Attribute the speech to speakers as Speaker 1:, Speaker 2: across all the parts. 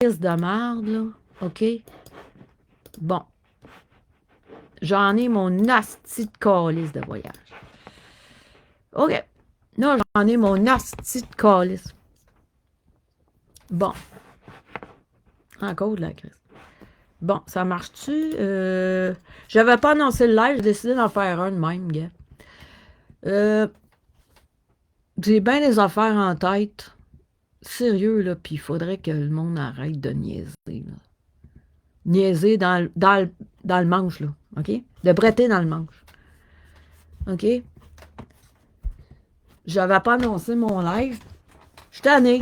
Speaker 1: de merde, là. OK? Bon. J'en ai mon asti de calice de voyage. OK. Là, j'en ai mon asti de calice. Bon. Encore de la crise. Bon, ça marche-tu? J'avais pas annoncé le live, j'ai décidé d'en faire un de même, gars. J'ai bien des affaires en tête. Sérieux, là, puis il faudrait que le monde arrête de niaiser, là. Niaiser dans le manche, là. OK? De bretter dans le manche. OK? J'avais pas annoncé mon live. Je suis tannée.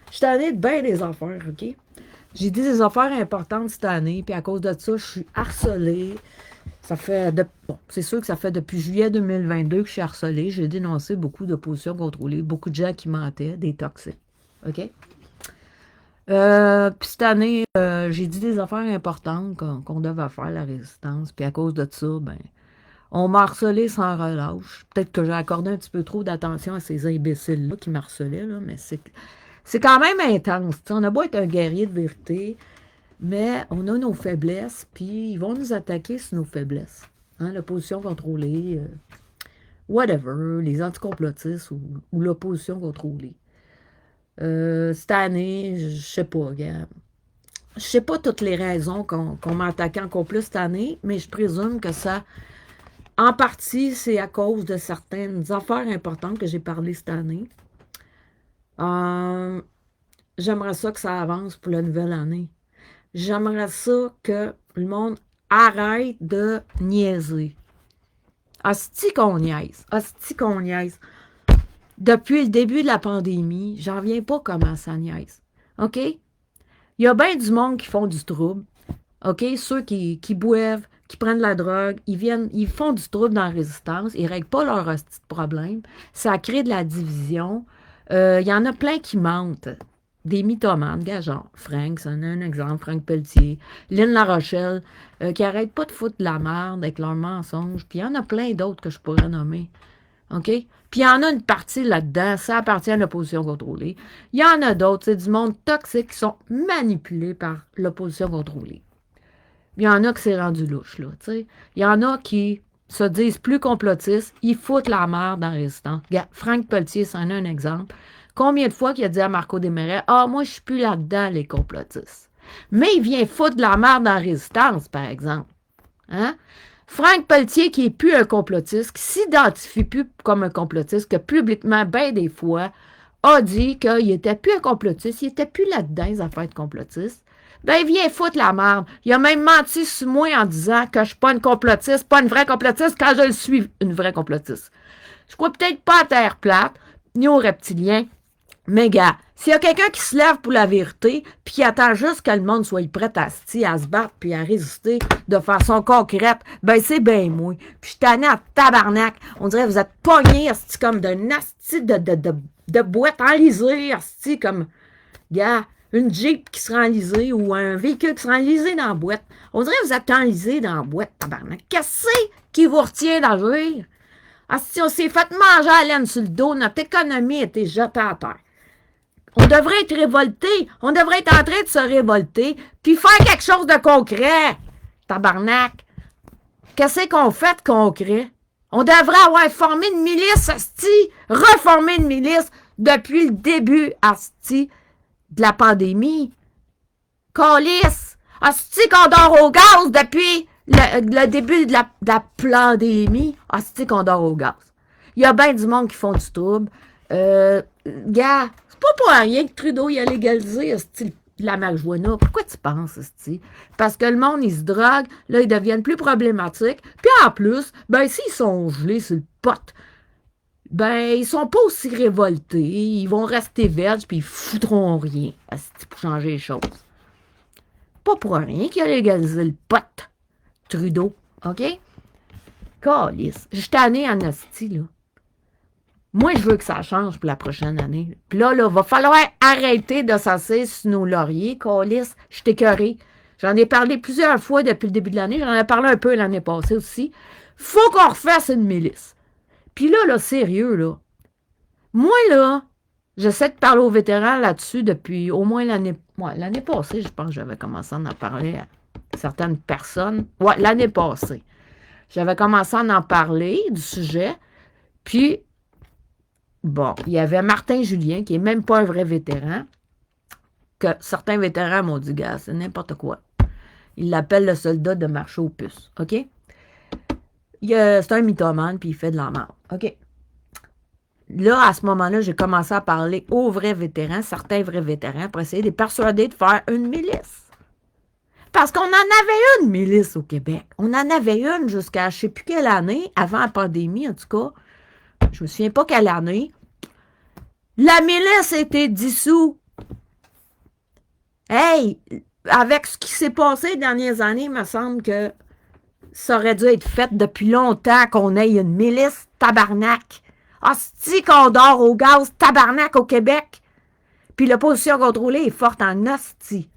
Speaker 1: Je suis tannée de bien des affaires, OK? J'ai dit des affaires importantes cette année, puis à cause de ça, je suis harcelée. Ça fait bon, c'est sûr que ça fait depuis juillet 2022 que je suis harcelée. J'ai dénoncé beaucoup d'oppositions contrôlées, beaucoup de gens qui mentaient, des toxiques. OK? Puis cette année, j'ai dit des affaires importantes qu'on devait faire, la résistance. Puis à cause de ça, ben, on m'a harcelé sans relâche. Peut-être que j'ai accordé un petit peu trop d'attention à ces imbéciles-là qui m'harcelaient, là, mais c'est quand même intense. T'sais, on a beau être un guerrier de vérité, mais on a nos faiblesses, puis ils vont nous attaquer sur nos faiblesses. Hein, l'opposition contrôlée, whatever, les anticomplotistes ou l'opposition contrôlée. Cette année, je sais pas, gars. Je sais pas toutes les raisons qu'on m'a attaqué encore plus cette année, mais je présume que ça, en partie, c'est à cause de certaines affaires importantes que j'ai parlé cette année. J'aimerais ça que ça avance pour la nouvelle année. J'aimerais ça que le monde arrête de niaiser. Hostie qu'on niaise. Hostie qu'on niaise. Depuis le début de la pandémie, j'en reviens pas comment ça niaise. OK? Il y a bien du monde qui font du trouble. OK? Ceux qui boivent, qui prennent de la drogue, ils font du trouble dans la résistance, ils ne règlent pas leur hostie de problème. Ça crée de la division. Il y en a plein qui mentent. Des mythomanes, gars, genre Frank, c'est un exemple, Frank Pelletier, Lynn Larochelle, qui n'arrêtent pas de foutre de la merde avec leurs mensonges. Puis il y en a plein d'autres que je pourrais nommer. OK? Puis il y en a une partie là-dedans, ça appartient à l'opposition contrôlée. Il y en a d'autres, c'est du monde toxique qui sont manipulés par l'opposition contrôlée. Il y en a qui c'est rendu louche, là, tu sais. Il y en a qui se disent plus complotistes, ils foutent la merde dans la résistance. Frank Pelletier, c'en est un exemple. Combien de fois qu'il a dit à Marco Desmarais, « Ah, moi, je suis plus là-dedans, les complotistes. » Mais il vient foutre de la merde dans la résistance, par exemple. Hein? Frank Pelletier, qui n'est plus un complotiste, qui ne s'identifie plus comme un complotiste, que publiquement, bien des fois, a dit qu'il n'était plus un complotiste, il n'était plus là-dedans, les affaires de complotistes. Ben, il vient foutre la merde. Il a même menti sur moi en disant que je ne suis pas une complotiste, pas une vraie complotiste, quand je le suis, une vraie complotiste. Je crois peut-être pas à Terre plate, ni aux reptiliens, mais gars, s'il y a quelqu'un qui se lève pour la vérité, puis qui attend juste que le monde soit prêt à se battre, puis à résister de façon concrète, ben c'est bien moi. Puis je suis tannée à tabarnak. On dirait que vous êtes pognés, comme d'un asti de boîte enlisée, asti, comme, gars, une Jeep qui sera enlisée ou un véhicule qui sera enlisé dans la boîte. On dirait que vous êtes enlisé dans la boîte, tabarnak. Qu'est-ce qui vous retient d'agir? Asti, on s'est fait manger à laine sur le dos, notre économie a été jetée à terre. On devrait être révolté. On devrait être en train de se révolter puis faire quelque chose de concret. Tabarnak. Qu'est-ce qu'on fait de concret? On devrait avoir formé une milice, asti, reformé une milice depuis le début, asti, de la pandémie. Calice. Asti qu'on dort au gaz depuis le début de la pandémie. Asti qu'on dort au gaz. Il y a bien du monde qui font du trouble. Gars, c'est pas pour rien que Trudeau il a légalisé la marijuana. Pourquoi tu penses, sti? Parce que le monde, il se drogue, là, ils deviennent plus problématiques. Puis en plus, ben, s'ils sont gelés sur le pot, ben, ils sont pas aussi révoltés. Ils vont rester verges, puis ils foutront rien, sti, pour changer les choses. Pas pour rien qu'il a légalisé le pot, Trudeau, OK? Calice. Je suis tannée en asti, là. Moi, je veux que ça change pour la prochaine année. Puis là, va falloir arrêter de s'asseoir sur nos lauriers, calice. Je suis écœurée. J'en ai parlé plusieurs fois depuis le début de l'année. J'en ai parlé un peu l'année passée aussi. Faut qu'on refasse une milice. Puis là, sérieux, là. Moi, là, J'essaie de parler aux vétérans là-dessus depuis au moins l'année passée, je pense que j'avais commencé à en parler à certaines personnes. Ouais, l'année passée. J'avais commencé à en parler du sujet. Puis, bon, il y avait Martin Julien, qui n'est même pas un vrai vétéran, que certains vétérans m'ont dit, gars, c'est n'importe quoi. Il l'appelle le soldat de marche aux puces. OK? C'est un mythomane, puis il fait de la merde. OK? Là, à ce moment-là, j'ai commencé à parler aux vrais vétérans, certains vrais vétérans, pour essayer de les persuader de faire une milice. Parce qu'on en avait une milice au Québec. On en avait une jusqu'à je ne sais plus quelle année, avant la pandémie en tout cas. Je me souviens pas quelle année. La milice était dissoute. Hey, avec ce qui s'est passé les dernières années, il me semble que ça aurait dû être fait depuis longtemps qu'on ait une milice tabarnak. Hostie qu'on dort au gaz tabarnak au Québec. Puis l'opposition contrôlée est forte en hostie.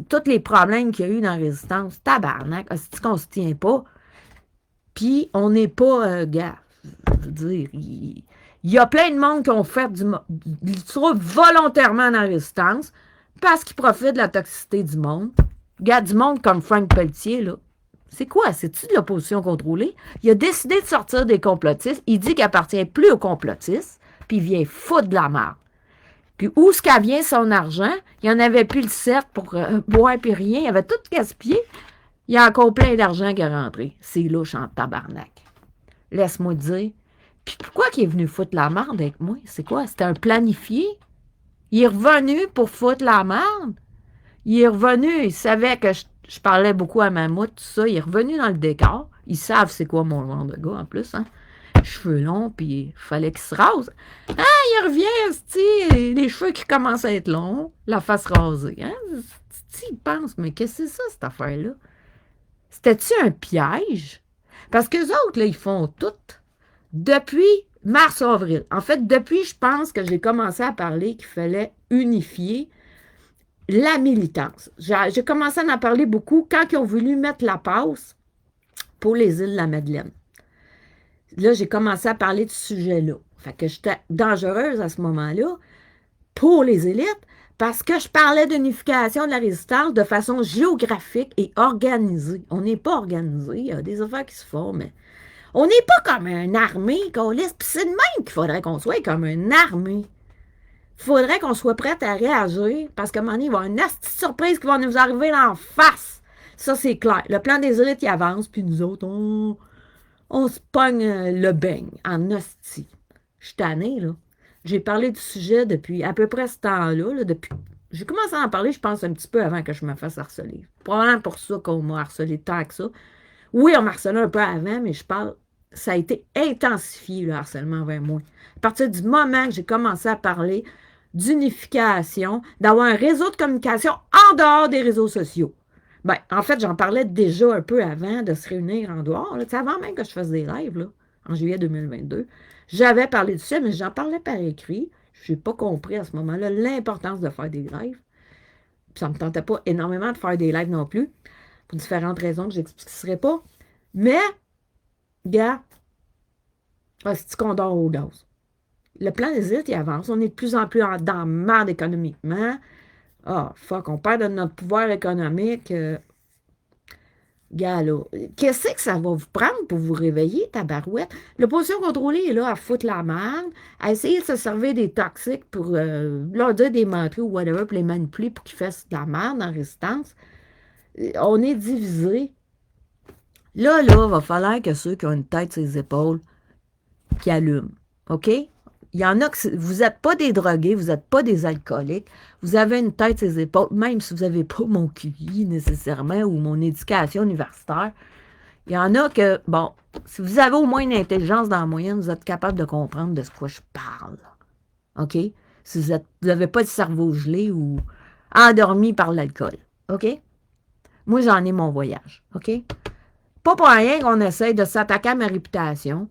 Speaker 1: Tous les problèmes qu'il y a eu dans la résistance, tabarnak, hostie qu'on se tient pas. Puis on n'est pas, je veux dire, il y a plein de monde qui ont fait du trouble volontairement dans la résistance parce qu'ils profitent de la toxicité du monde. Du monde comme Frank Pelletier, là. C'est quoi? C'est-tu de l'opposition contrôlée? Il a décidé de sortir des complotistes. Il dit qu'il appartient plus aux complotistes, puis il vient foutre de la merde. Puis où est-ce qu'elle vient son argent? Il n'y en avait plus le 7 pour boire puis rien. Il avait tout gaspillé. Il y a encore plein d'argent qui est rentré. C'est louche en tabarnak. Laisse-moi te dire. Puis pourquoi il est venu foutre la merde avec moi? C'est quoi? C'était un planifié? Il est revenu pour foutre la merde? Il est revenu, il savait que je parlais beaucoup à Mammouth, tout ça. Il est revenu dans le décor. Ils savent c'est quoi mon genre de gars en plus, hein. Cheveux longs, puis il fallait qu'il se rase. Ah, il revient, c'ti, les cheveux qui commencent à être longs, la face rasée. Hein? Il pense, mais qu'est-ce que c'est ça, cette affaire-là? C'était-tu un piège? Parce qu'eux autres, là, ils font tout depuis mars-avril. En fait, depuis, je pense que j'ai commencé à parler qu'il fallait unifier la militance. J'ai commencé à en parler beaucoup quand ils ont voulu mettre la passe pour les îles de la Madeleine. Là, j'ai commencé à parler de ce sujet-là. Fait que j'étais dangereuse à ce moment-là pour les élites parce que je parlais d'unification de la résistance de façon géographique et organisée. On n'est pas organisé, il y a des affaires qui se font, mais on n'est pas comme une armée qu'on laisse. Puis c'est de même qu'il faudrait qu'on soit comme une armée. Il faudrait qu'on soit prête à réagir parce qu'à un moment donné, il va y avoir une petite surprise qui va nous arriver en face. Ça, c'est clair. Le plan des élites, il avance, puis nous autres, on se pogne le beigne en hostie. Je suis tannée, là. J'ai parlé du sujet depuis à peu près ce temps-là. J'ai commencé à en parler, je pense, un petit peu avant que je me fasse harceler. Probablement pour ça qu'on m'a harcelé tant que ça. Oui, on m'a harcelé un peu avant, mais je parle, ça a été intensifié, le harcèlement envers moi. À partir du moment que j'ai commencé à parler d'unification, d'avoir un réseau de communication en dehors des réseaux sociaux. Ben, en fait, j'en parlais déjà un peu avant de se réunir en dehors, là, avant même que je fasse des lives, là, en juillet 2022. J'avais parlé du sujet, mais j'en parlais par écrit. Je n'ai pas compris à ce moment-là l'importance de faire des lives. Puis ça ne me tentait pas énormément de faire des lives non plus, pour différentes raisons que je n'expliquerai pas. Mais, gars, c'est qu'on dort au gaz. Le plan des îles, il avance. On est de plus en plus dans la merde économiquement. Ah, fuck, on perd de notre pouvoir économique. Gars, là, qu'est-ce que ça va vous prendre pour vous réveiller, tabarouette? L'opposition contrôlée est là à foutre la merde, à essayer de se servir des toxiques pour leur dire des menteries ou whatever, pour les manipuler pour qu'ils fassent de la merde en résistance. On est divisés. Là, il va falloir que ceux qui ont une tête sur les épaules, qui allument. OK? Il y en a que vous n'êtes pas des drogués, vous n'êtes pas des alcooliques, vous avez une tête sur les épaules, même si vous n'avez pas mon QI nécessairement ou mon éducation universitaire. Il y en a que, bon, si vous avez au moins une intelligence dans la moyenne, vous êtes capable de comprendre de ce que je parle. OK? Si vous n'avez pas le cerveau gelé ou endormi par l'alcool. OK? Moi, j'en ai mon voyage. OK? Pas pour rien qu'on essaye de s'attaquer à ma réputation.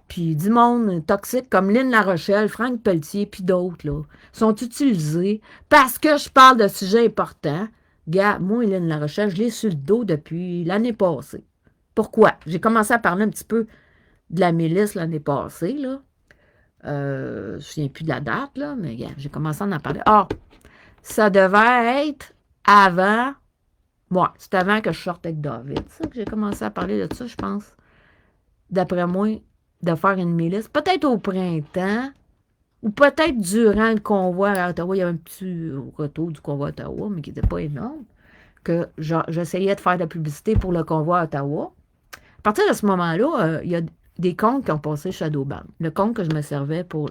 Speaker 1: Puis du monde toxique comme Lynn Larochelle, Frank Pelletier, puis d'autres, là, sont utilisés parce que je parle de sujets importants. Gars, moi, Lynn Larochelle, je l'ai sur le dos depuis l'année passée. Pourquoi? J'ai commencé à parler un petit peu de la milice l'année passée, là. Je ne me souviens plus de la date, là, mais j'ai commencé à en parler. Ah, ça devait être avant. Bon, c'est avant que je sorte avec David, ça, que j'ai commencé à parler de ça, je pense. D'après moi, de faire une milice. Peut-être au printemps, ou peut-être durant le convoi à Ottawa. Il y avait un petit retour du convoi à Ottawa, mais qui n'était pas énorme. Que j'essayais de faire de la publicité pour le convoi à Ottawa. À partir de ce moment-là, il y a des comptes qui ont passé Shadowban. Le compte que je me servais pour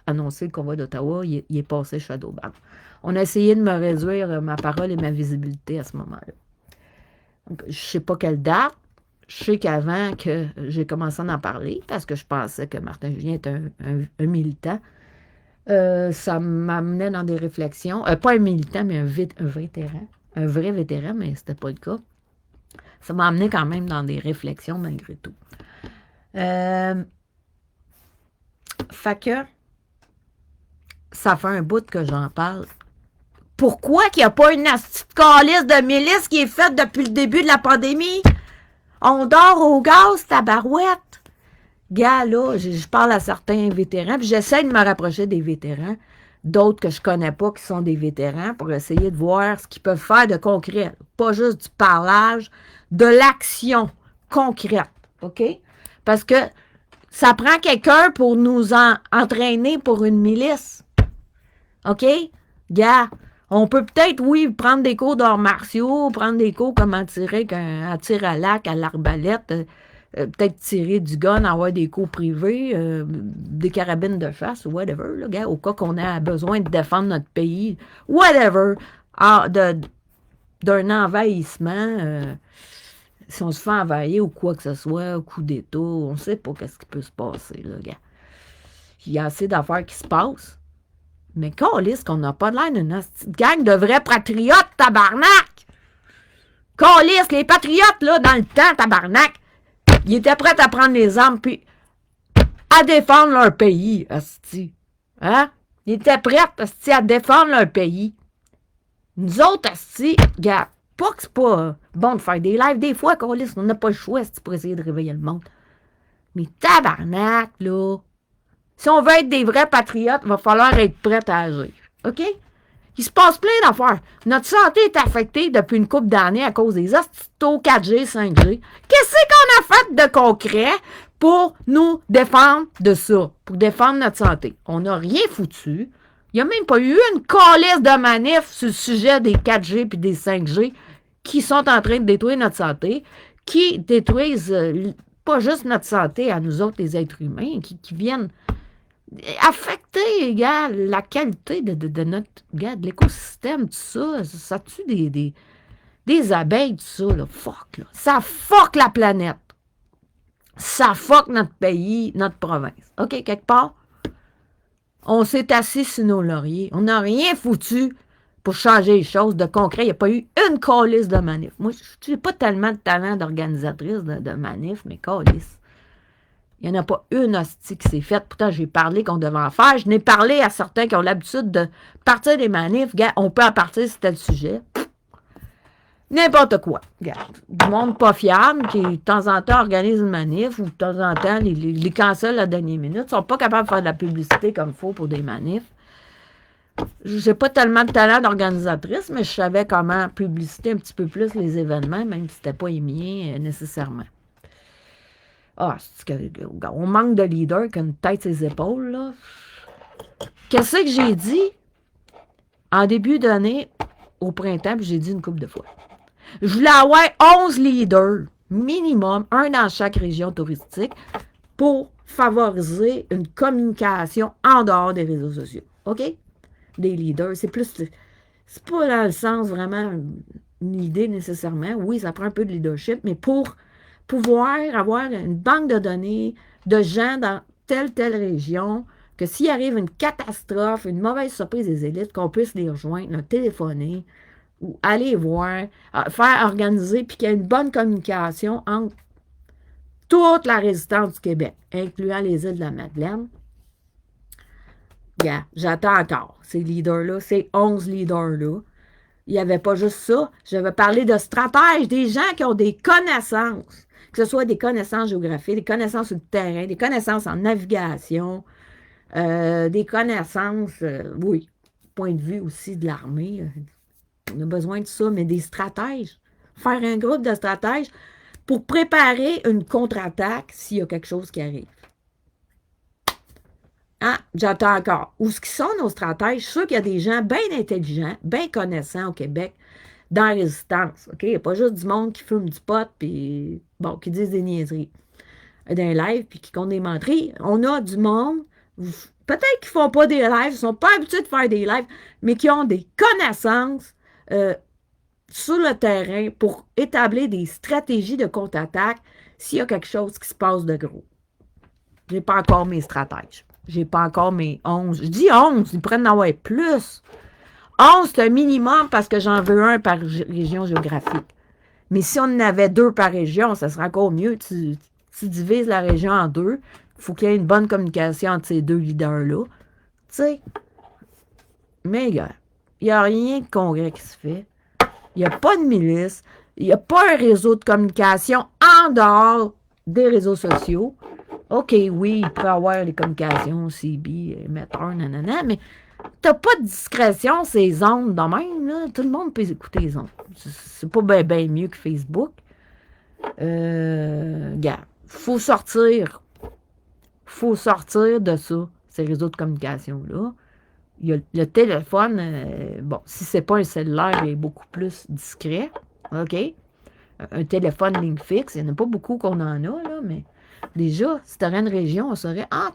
Speaker 1: annoncer le convoi d'Ottawa, il est passé Shadowban. On a essayé de me réduire ma parole et ma visibilité à ce moment-là. Donc, je ne sais pas quelle date. Je sais qu'avant que j'ai commencé à en parler, parce que je pensais que Martin Julien était un militant, ça m'amenait dans des réflexions. Pas un militant, mais un vétéran. Un vrai vétéran, mais c'était pas le cas. Ça m'a amené quand même dans des réflexions malgré tout. Fait que ça fait un bout que j'en parle. Pourquoi qu'il n'y a pas une calice de milice qui est faite depuis le début de la pandémie? On dort au gaz, tabarouette. Gars, là, je parle à certains vétérans, puis j'essaie de me rapprocher des vétérans, d'autres que je connais pas qui sont des vétérans, pour essayer de voir ce qu'ils peuvent faire de concret. Pas juste du parlage, de l'action concrète, OK? Parce que ça prend quelqu'un pour nous entraîner pour une milice. OK? Gars, on peut peut-être, oui, prendre des cours d'arts martiaux, prendre des cours comment tirer à tir à l'arc, à l'arbalète, peut-être tirer du gun, avoir des cours privés, des carabines de chasse, whatever, là, gars, au cas qu'on a besoin de défendre notre pays, whatever, d'un envahissement, si on se fait envahir ou quoi que ce soit, coup d'État, on ne sait pas qu'est-ce qui peut se passer, là, gars. Il y a assez d'affaires qui se passent. Mais câlisse qu'on n'a pas l'air d'une gang de vrais patriotes, tabarnak! Câlisse, les patriotes, là, dans le temps, tabarnak, ils étaient prêts à prendre les armes puis à défendre leur pays, asti. Hein? Ils étaient prêts, asti, à défendre leur pays. Nous autres, asti, gars, pas que c'est pas bon de faire des lives. Des fois, câlisse, on n'a pas le choix, asti, pour essayer de réveiller le monde. Mais tabarnak, là, si on veut être des vrais patriotes, il va falloir être prêt à agir. OK? Il se passe plein d'affaires. Notre santé est affectée depuis une couple d'années à cause des hostos 4G, 5G. Qu'est-ce qu'on a fait de concret pour nous défendre de ça, pour défendre notre santé? On n'a rien foutu. Il n'y a même pas eu une calisse de manif sur le sujet des 4G et des 5G qui sont en train de détruire notre santé, qui détruisent pas juste notre santé à nous autres, les êtres humains, qui viennent affecter, gars, la qualité de notre, gars, de l'écosystème, tout ça. Ça tue des abeilles, tout ça, là. Fuck, là. Ça fuck la planète. Ça fuck notre pays, notre province. OK, quelque part, on s'est assis sur nos lauriers. On n'a rien foutu pour changer les choses de concret. Il n'y a pas eu une calisse de manif. Moi, je n'ai pas tellement de talent d'organisatrice de manif, mais calisse. Il n'y en a pas une hostie qui s'est faite. Pourtant, j'ai parlé qu'on devait en faire. Je n'ai parlé à certains qui ont l'habitude de partir des manifs. Gars, on peut en partir si c'était le sujet. N'importe quoi. Regarde, du monde pas fiable qui, de temps en temps, organise une manif ou de temps en temps, les cancellent à la dernière minute. Ils ne sont pas capables de faire de la publicité comme il faut pour des manifs. Je n'ai pas tellement de talent d'organisatrice, mais je savais comment publiciter un petit peu plus les événements, même si ce n'était pas les miens nécessairement. Ah, on manque de leader qui a une tête sur les épaules, là. Qu'est-ce que j'ai dit en début d'année, au printemps, puis j'ai dit une couple de fois. Je voulais avoir 11 leaders, minimum, un dans chaque région touristique, pour favoriser une communication en dehors des réseaux sociaux. OK? Des leaders, c'est plus... C'est pas dans le sens vraiment une idée nécessairement. Oui, ça prend un peu de leadership, mais pour pouvoir avoir une banque de données de gens dans telle région, que s'il arrive une catastrophe, une mauvaise surprise des élites, qu'on puisse les rejoindre, leur téléphoner, ou aller voir, faire organiser, puis qu'il y ait une bonne communication entre toute la résistance du Québec, incluant les îles de la Madeleine. Yeah, j'attends encore ces leaders-là, ces 11 leaders-là. Il n'y avait pas juste ça. Je vais parler de stratèges, des gens qui ont des connaissances, que ce soit des connaissances géographiques, des connaissances sur le terrain, des connaissances en navigation, des connaissances, oui, point de vue aussi de l'armée, on a besoin de ça, mais des stratèges. Faire un groupe de stratèges pour préparer une contre-attaque s'il y a quelque chose qui arrive. Ah, j'attends encore. Où est-ce qu'ils sont nos stratèges? Je suis sûr qu'il y a des gens bien intelligents, bien connaissants au Québec dans la résistance. OK? Il n'y a pas juste du monde qui fume du pot puis bon, qui disent des niaiseries d'un live puis qui compte des menteries. On a du monde, peut-être qu'ils ne font pas des lives, ils ne sont pas habitués de faire des lives, mais qui ont des connaissances sur le terrain pour établir des stratégies de contre-attaque s'il y a quelque chose qui se passe de gros. J'ai pas encore mes stratèges. J'ai pas encore mes 11. Je dis 11, ils prennent en avoir plus. 11, c'est un minimum parce que j'en veux un par région géographique. Mais si on en avait 2 par région, ça serait encore mieux. Tu divises la région en 2. Il faut qu'il y ait une bonne communication entre ces 2 leaders-là. Tu sais. Mais il n'y a rien de congrès qui se fait. Il n'y a pas de milice. Il n'y a pas un réseau de communication en dehors des réseaux sociaux. OK, oui, il peut y avoir les communications, CB, émetteur, nanana, mais t'as pas de discrétion, ces ondes de même, là. Tout le monde peut écouter les ondes. C'est pas bien mieux que Facebook. Regarde, faut sortir de ça, ces réseaux de communication-là. Il y a le téléphone, bon, si c'est pas un cellulaire, il est beaucoup plus discret, OK? Un téléphone ligne fixe, il n'y en a pas beaucoup qu'on en a, là, mais déjà, si tu aurais une région, on saurait, ah,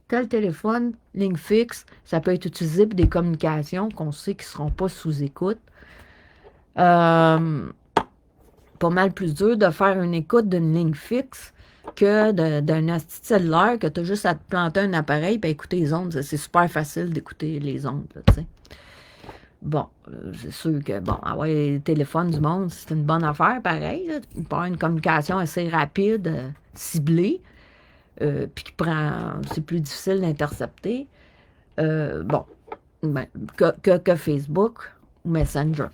Speaker 1: tel téléphone, ligne fixe, ça peut être utilisé pour des communications qu'on sait qui ne seront pas sous écoute. Pas mal plus dur de faire une écoute d'une ligne fixe que d'un asti cellulaire que tu as juste à te planter un appareil et écouter les ondes. C'est super facile d'écouter les ondes, tu sais. Bon, c'est sûr que, bon, avoir les téléphones du monde, c'est une bonne affaire, pareil. Là. Il peut avoir une communication assez rapide, ciblée, puis qui prend, c'est plus difficile d'intercepter. Bon, ben, que Facebook ou Messenger,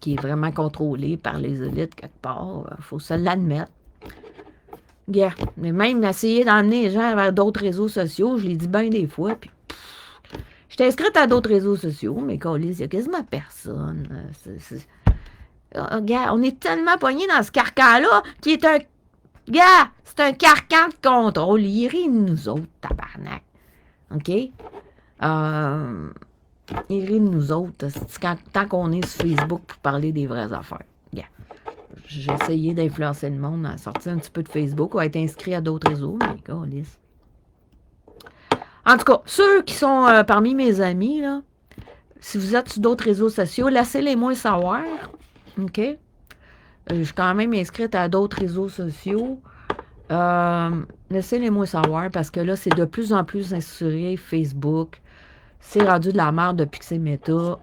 Speaker 1: qui est vraiment contrôlé par les élites quelque part. Il faut se l'admettre. Yeah. Mais même essayer d'emmener les gens vers d'autres réseaux sociaux, je l'ai dit bien des fois, puis je suis inscrite à d'autres réseaux sociaux, mais il y a quasiment personne. Regarde, on est tellement pognés dans ce carcan-là qui est un... Gars, c'est un carcan de contrôle. Il rit de nous autres, tabarnak. OK? Il rit de nous autres tant qu'on est sur Facebook pour parler des vraies affaires. Yeah. J'ai essayé d'influencer le monde à sortir un petit peu de Facebook ou à être inscrit à d'autres réseaux, mais câlisse. En tout cas, ceux qui sont parmi mes amis, là, si vous êtes sur d'autres réseaux sociaux, laissez-les-moi savoir. OK? Je suis quand même inscrite à d'autres réseaux sociaux. Laissez-les-moi savoir parce que là, c'est de plus en plus insuré Facebook. C'est rendu de la merde depuis que c'est méta.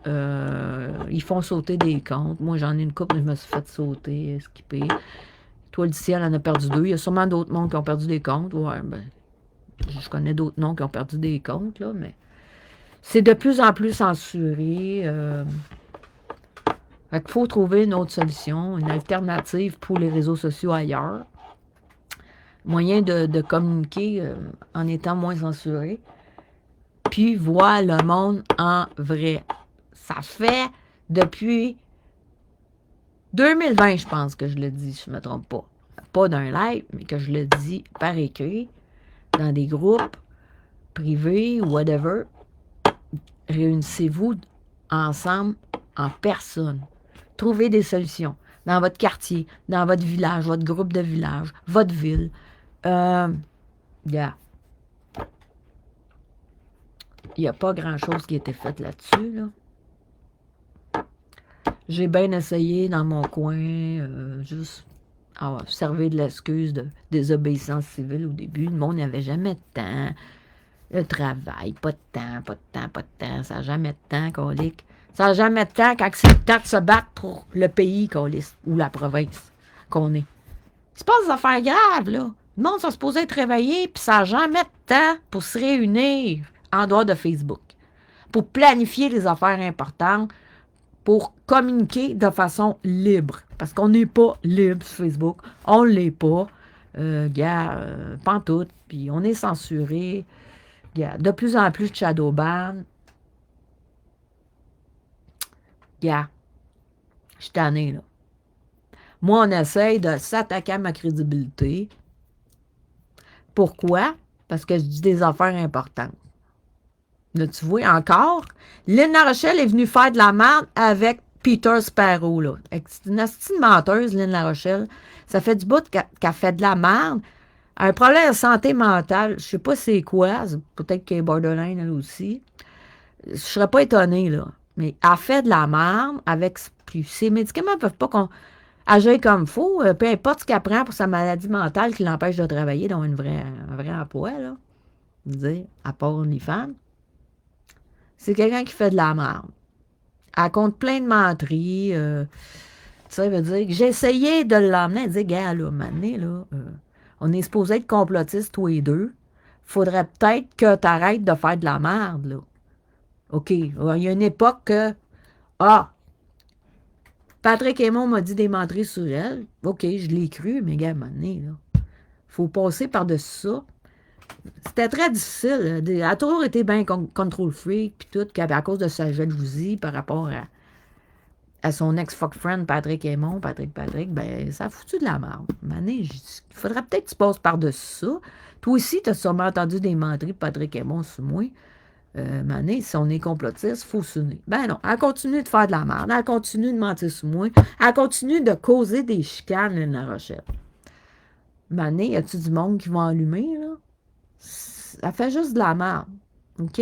Speaker 1: Ils font sauter des comptes. Moi, j'en ai une couple, je me suis fait sauter, skipper. Toi, le ciel en a perdu 2. Il y a sûrement d'autres mondes qui ont perdu des comptes. Ouais, ben, je connais d'autres noms qui ont perdu des comptes, là, mais c'est de plus en plus censuré. Il faut trouver une autre solution, une alternative pour les réseaux sociaux ailleurs. Moyen de communiquer en étant moins censuré. Puis voir le monde en vrai. Ça fait depuis 2020, je pense que je le dis, si je ne me trompe pas. Pas d'un live, mais que je le dis par écrit, dans des groupes privés ou whatever. Réunissez-vous ensemble en personne. Trouvez des solutions dans votre quartier, dans votre village, votre groupe de village, votre ville. Yeah. Il n'y a pas grand-chose qui a été fait là-dessus, là. J'ai bien essayé dans mon coin, juste servir de l'excuse de désobéissance civile au début. Le monde n'avait jamais de temps. Le travail, pas de temps. Ça n'a jamais de temps, colique. Ça n'a jamais de temps quand c'est le temps de se battre pour le pays, colique, ou la province qu'on est. C'est pas des affaires graves, là. Le monde sont supposés être réveillé, puis ça n'a jamais de temps pour se réunir en dehors de Facebook. Pour planifier les affaires importantes, pour communiquer de façon libre. Parce qu'on n'est pas libre sur Facebook. On ne l'est pas. Pantoute. Puis on est censuré. Regarde, de plus en plus de shadow ban. Regarde, je suis tannée, là. Moi, on essaye de s'attaquer à ma crédibilité. Pourquoi? Parce que je dis des affaires importantes. Là, tu vois, encore, Lynn Larochelle est venue faire de la merde avec Peter Sparrow, là. C'est une astine menteuse, Lynn Larochelle. Ça fait du bout qu'elle fait de la merde. Un problème de santé mentale, je sais pas c'est quoi, peut-être qu'elle est borderline, elle aussi. Je serais pas étonnée, là. Mais elle fait de la merde avec... Puis ses médicaments peuvent pas agir comme il faut, peu importe ce qu'elle prend pour sa maladie mentale qui l'empêche de travailler dans un vrai emploi, là. Je veux dire, à part OnlyFans. C'est quelqu'un qui fait de la merde. Elle compte plein de menteries. Ça veut dire que j'ai essayé de l'emmener. Elle dit, gars, là, maintenant, là, on est supposé être complotistes tous les deux. Faudrait peut-être que tu arrêtes de faire de la merde, là. OK. Il y a une époque que. Ah! Patrick Aymon m'a dit des menteries sur elle. OK, je l'ai cru, mais gars, maintenant, là. Faut passer par-dessus ça. C'était très difficile. Elle a toujours été bien control freak, puis tout, à cause de sa jalousie par rapport à son ex-fuck friend Patrick Aymon, Patrick, ben, ça a foutu de la merde. Mané, il faudrait peut-être que tu passes par-dessus ça. Toi aussi, tu as sûrement entendu des menteries de Patrick Aymon sur moi. Mané, si on est complotiste, il faut s'unir. Ben non, elle continue de faire de la merde, elle continue de mentir sur moi, elle continue de causer des chicanes, Lynn Larochelle. Mané, y a-tu du monde qui va allumer, là? Elle fait juste de la merde. OK?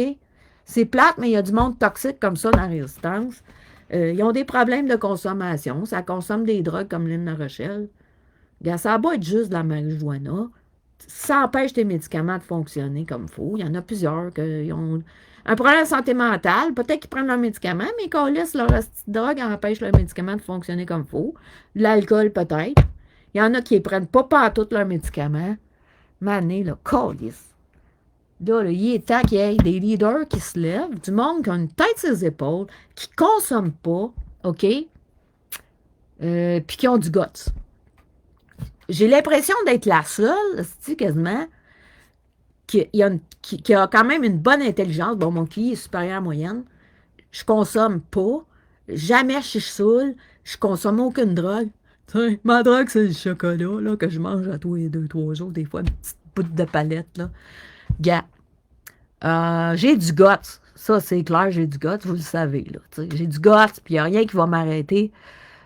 Speaker 1: C'est plate, mais il y a du monde toxique comme ça dans la résistance. Ils ont des problèmes de consommation. Ça consomme des drogues comme Lynn Larochelle. Regarde, ça va pas être juste de la marijuana. Ça empêche tes médicaments de fonctionner comme il faut. Il y en a plusieurs qui ont un problème de santé mentale. Peut-être qu'ils prennent leurs médicaments, mais qu'on laisse leur drogue empêche leurs médicaments de fonctionner comme il faut. L'alcool, peut-être. Il y en a qui ne prennent pas tous leurs médicaments. Mané, là, câlisse. Là, il est temps qu'il y ait des leaders qui se lèvent, du monde qui a une tête sur les épaules, qui ne consomment pas, OK? Puis qui ont du guts. J'ai l'impression d'être la seule, quasiment, qui a quand même une bonne intelligence. Bon, mon QI est supérieur à la moyenne. Je consomme pas. Jamais je suis saoule. Je consomme aucune drogue. T'sais, ma drogue, c'est le chocolat, là, que je mange à tous les 2-3 jours, des fois, une petite bout de palette, là. Gars, j'ai du guts. Ça, c'est clair, j'ai du guts, vous le savez, là. J'ai du guts, puis il n'y a rien qui va m'arrêter.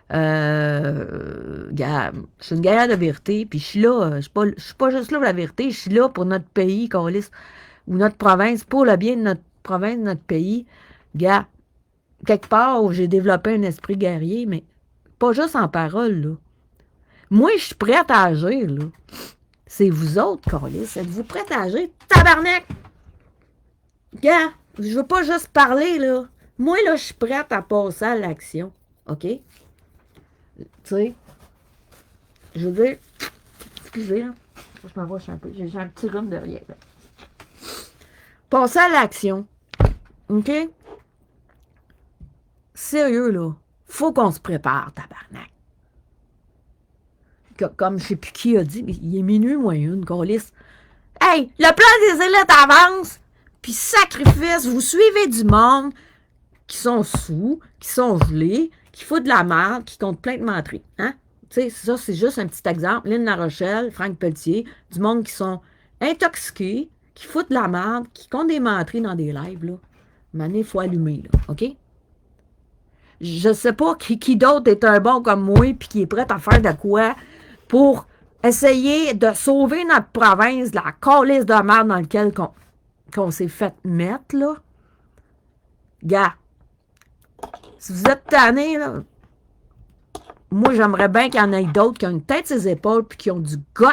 Speaker 1: Gars, je suis une guerrière de vérité, puis je suis là, je suis pas juste là pour la vérité, je suis là pour notre pays, ou notre province, pour le bien de notre province, de notre pays. Gars, quelque part où j'ai développé un esprit guerrier, mais pas juste en parole, là. Moi, je suis prête à agir, là. C'est vous autres, câlisse. Êtes-vous prête à agir? Tabarnak! Gars, je veux pas juste parler, là. Moi, là, je suis prête à passer à l'action. OK? Tu sais, je veux dire, excusez, là. Je m'envoie un peu. J'ai un petit rhume derrière, là. Passer à l'action. OK? Sérieux, là. Faut qu'on se prépare, tabarnak. Comme je sais plus qui a dit, mais il est minuit moins une, qu'on lisse. Hey, le plan des élites avance, puis sacrifice, vous suivez du monde qui sont sous, qui sont gelés, qui foutent de la merde, qui comptent plein de menteries. Hein? Tu sais, ça, c'est juste un petit exemple. Lynn Larochelle, Franck Pelletier, du monde qui sont intoxiqués, qui foutent de la merde, qui comptent des menteries dans des lives, là. Mané, il faut allumer, là. OK? Je sais pas qui d'autre est un bon comme moi, puis qui est prêt à faire de quoi pour essayer de sauver notre province de la calisse de merde dans laquelle qu'on s'est fait mettre, là. Gars, si vous êtes tannés, là, moi, j'aimerais bien qu'il y en ait d'autres qui ont une tête sur les épaules, puis qui ont du guts,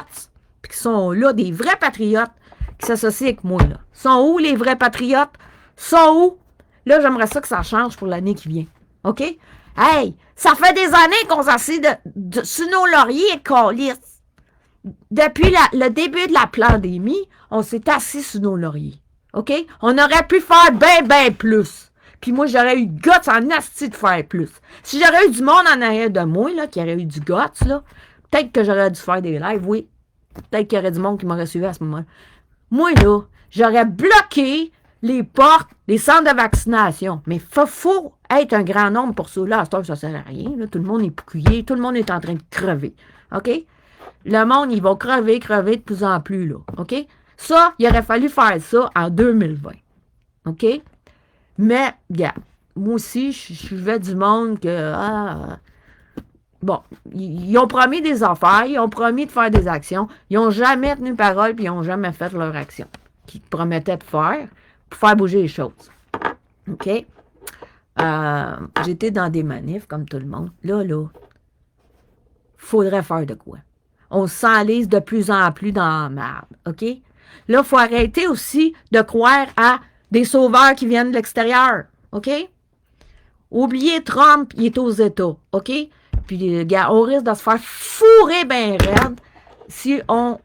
Speaker 1: puis qui sont là, des vrais patriotes, qui s'associent avec moi, là. Sont où, les vrais patriotes? Sont où? Là, j'aimerais ça que ça change pour l'année qui vient. OK? Hey, ça fait des années qu'on s'assied sur nos lauriers, câlisse. Depuis le début de la pandémie, on s'est assis sur nos lauriers. OK? On aurait pu faire bien plus. Puis moi, j'aurais eu guts en asti de faire plus. Si j'aurais eu du monde en arrière de moi, là, qui aurait eu du guts, là, peut-être que j'aurais dû faire des lives, oui. Peut-être qu'il y aurait du monde qui m'aurait suivi à ce moment-là. Moi, là, j'aurais bloqué les portes, les centres de vaccination. Mais il faut être un grand nombre pour ça. Là, à cette heure, ça ne sert à rien. Là. Tout le monde est pouillé, tout le monde est en train de crever. OK? Le monde, ils vont crever de plus en plus, là. OK? Ça, il aurait fallu faire ça en 2020. OK? Mais, regarde, moi aussi, je vais du monde que, bon, ils ont promis des affaires, ils ont promis de faire des actions, ils n'ont jamais tenu parole, puis ils n'ont jamais fait leur action qu'ils promettaient de faire pour faire bouger les choses. OK? J'étais dans des manifs, comme tout le monde. Là, faudrait faire de quoi? On s'enlise de plus en plus dans la merde, OK? Là, il faut arrêter aussi de croire à des sauveurs qui viennent de l'extérieur, OK? Oubliez Trump, il est aux États, OK? Puis, gars, on risque de se faire fourrer bien raide si on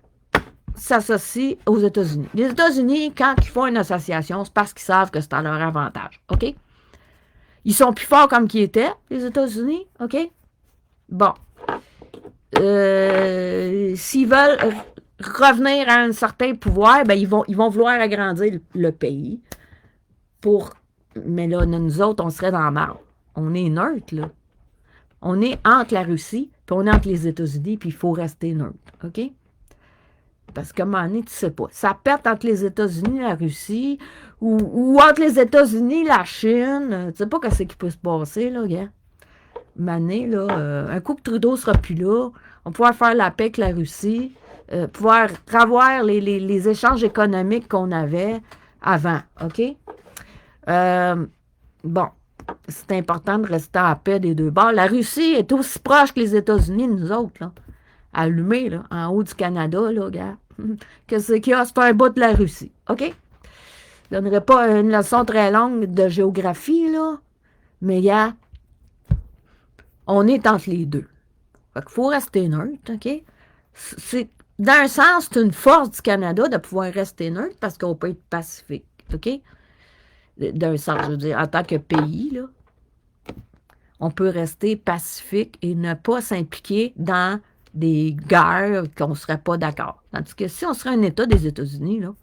Speaker 1: s'associe aux États-Unis. Les États-Unis, quand ils font une association, c'est parce qu'ils savent que c'est à leur avantage, OK? Ils sont plus forts comme qu'ils étaient, les États-Unis, OK? Bon. S'ils veulent revenir à un certain pouvoir, ben ils vont vouloir agrandir le pays mais là, nous autres, on serait dans la marde. On est neutre, là. On est entre la Russie, puis on est entre les États-Unis, puis il faut rester neutre, OK? Parce qu'à un moment donné, tu sais pas. Ça pète entre les États-Unis et la Russie, ou entre les États-Unis et la Chine. Tu sais pas ce qui peut se passer, là, gars. Mané, là, un coup que Trudeau sera plus là, on va pouvoir faire la paix avec la Russie, pouvoir revoir les échanges économiques qu'on avait avant, OK? Bon, c'est important de rester en paix des deux bords. La Russie est aussi proche que les États-Unis de nous autres, là. Allumé, là, en haut du Canada, là, gars. Qu'est-ce qu'il y a? C'est un bout de la Russie, OK? Je ne donnerai pas une leçon très longue de géographie, là, mais, gars, on est entre les deux. Fait qu'il faut rester neutre, OK? D'un sens, c'est une force du Canada de pouvoir rester neutre parce qu'on peut être pacifique, OK? D'un sens, je veux dire, en tant que pays, là, on peut rester pacifique et ne pas s'impliquer dans des guerres qu'on ne serait pas d'accord. Tandis que si on serait un État des États-Unis, là,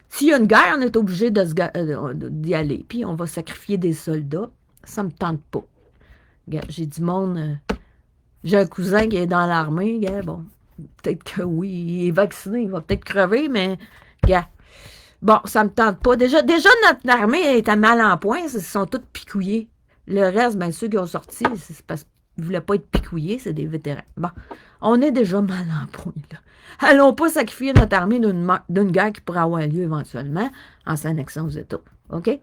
Speaker 1: s'il y a une guerre, on est obligé d'y aller. Puis on va sacrifier des soldats. Ça ne me tente pas. J'ai du monde. J'ai un cousin qui est dans l'armée. Bon, peut-être que oui, il est vacciné, il va peut-être crever, mais bon, ça me tente pas. Déjà notre armée est à mal en point. Ils sont tous picouillés. Le reste, bien, ceux qui ont sorti, c'est parce qu'ils ne voulaient pas être picouillés, c'est des vétérans. Bon, on est déjà mal en point, là. Allons pas sacrifier notre armée d'une guerre qui pourrait avoir lieu éventuellement en s'annexant aux États. OK?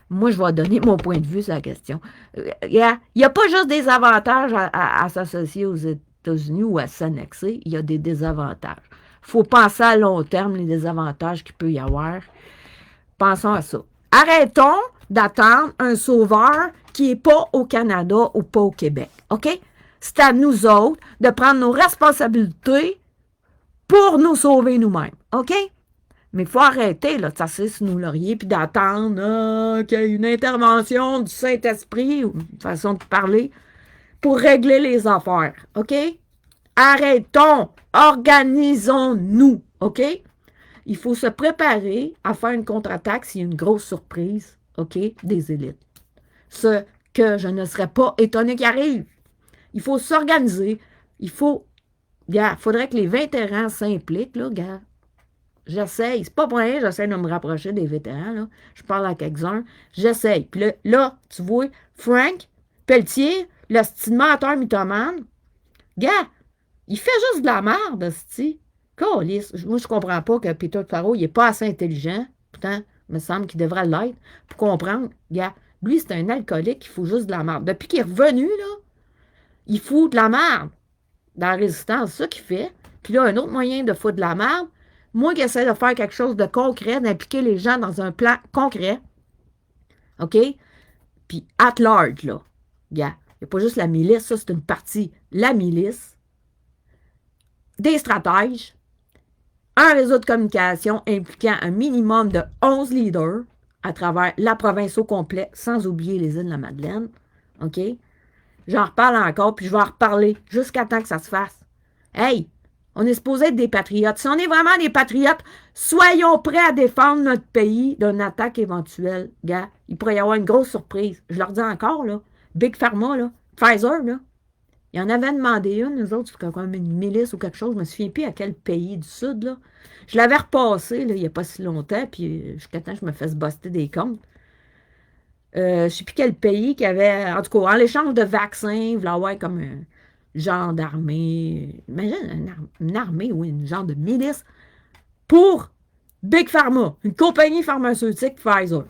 Speaker 1: Moi, je vais donner mon point de vue sur la question. Il n'y a pas juste des avantages à s'associer aux États-Unis ou à s'annexer, il y a des désavantages. Il faut penser à long terme les désavantages qu'il peut y avoir. Pensons à ça. Arrêtons d'attendre un sauveur qui n'est pas au Canada ou pas au Québec. OK? C'est à nous autres de prendre nos responsabilités pour nous sauver nous-mêmes. OK? Mais il faut arrêter là, de s'asseoir sur nos lauriers puis d'attendre qu'il y ait une intervention du Saint-Esprit, ou une façon de parler, pour régler les affaires. OK? Arrêtons. Organisons-nous. OK? Il faut se préparer à faire une contre-attaque s'il y a une grosse surprise, OK, des élites. Ce que je ne serais pas étonné qu'il arrive. Il faut s'organiser. Il faudrait que les vétérans s'impliquent, là, gars. J'essaye. C'est pas pour rien, j'essaie de me rapprocher des vétérans, là. Je parle à quelques-uns. J'essaye. Puis là, tu vois, Frank Pelletier, le style menteur mythomane, gars, il fait juste de la merde, esti. Moi, je comprends pas que Peter Faro, il est pas assez intelligent. Pourtant, il me semble qu'il devrait l'être pour comprendre. Gars, lui, c'est un alcoolique, il fout juste de la merde. Depuis qu'il est revenu, là, il fout de la merde dans la résistance. C'est ça qu'il fait. Puis là, un autre moyen de foutre de la merde, moi qui essaie de faire quelque chose de concret, d'impliquer les gens dans un plan concret, OK? Puis at large, là, gars, il n'y a pas juste la milice, ça, c'est une partie. La milice, des stratèges, un réseau de communication impliquant un minimum de 11 leaders à travers la province au complet, sans oublier les îles de la Madeleine. OK? J'en reparle encore, puis je vais en reparler jusqu'à temps que ça se fasse. Hey! On est supposé être des patriotes. Si on est vraiment des patriotes, soyons prêts à défendre notre pays d'une attaque éventuelle. Gars, il pourrait y avoir une grosse surprise. Je leur dis encore, là, Big Pharma, là, Pfizer, là, il en avait demandé une, nous autres, c'est comme une milice ou quelque chose, je me souviens plus à quel pays du Sud, là. Je l'avais repassé, là, il n'y a pas si longtemps, puis jusqu'à temps que je me fasse buster des comptes. Je ne sais plus quel pays qui avait, en tout cas, en l'échange de vaccins, il voulait avoir comme un genre d'armée, imagine une armée, oui, une genre de milice, pour Big Pharma, une compagnie pharmaceutique Pfizer.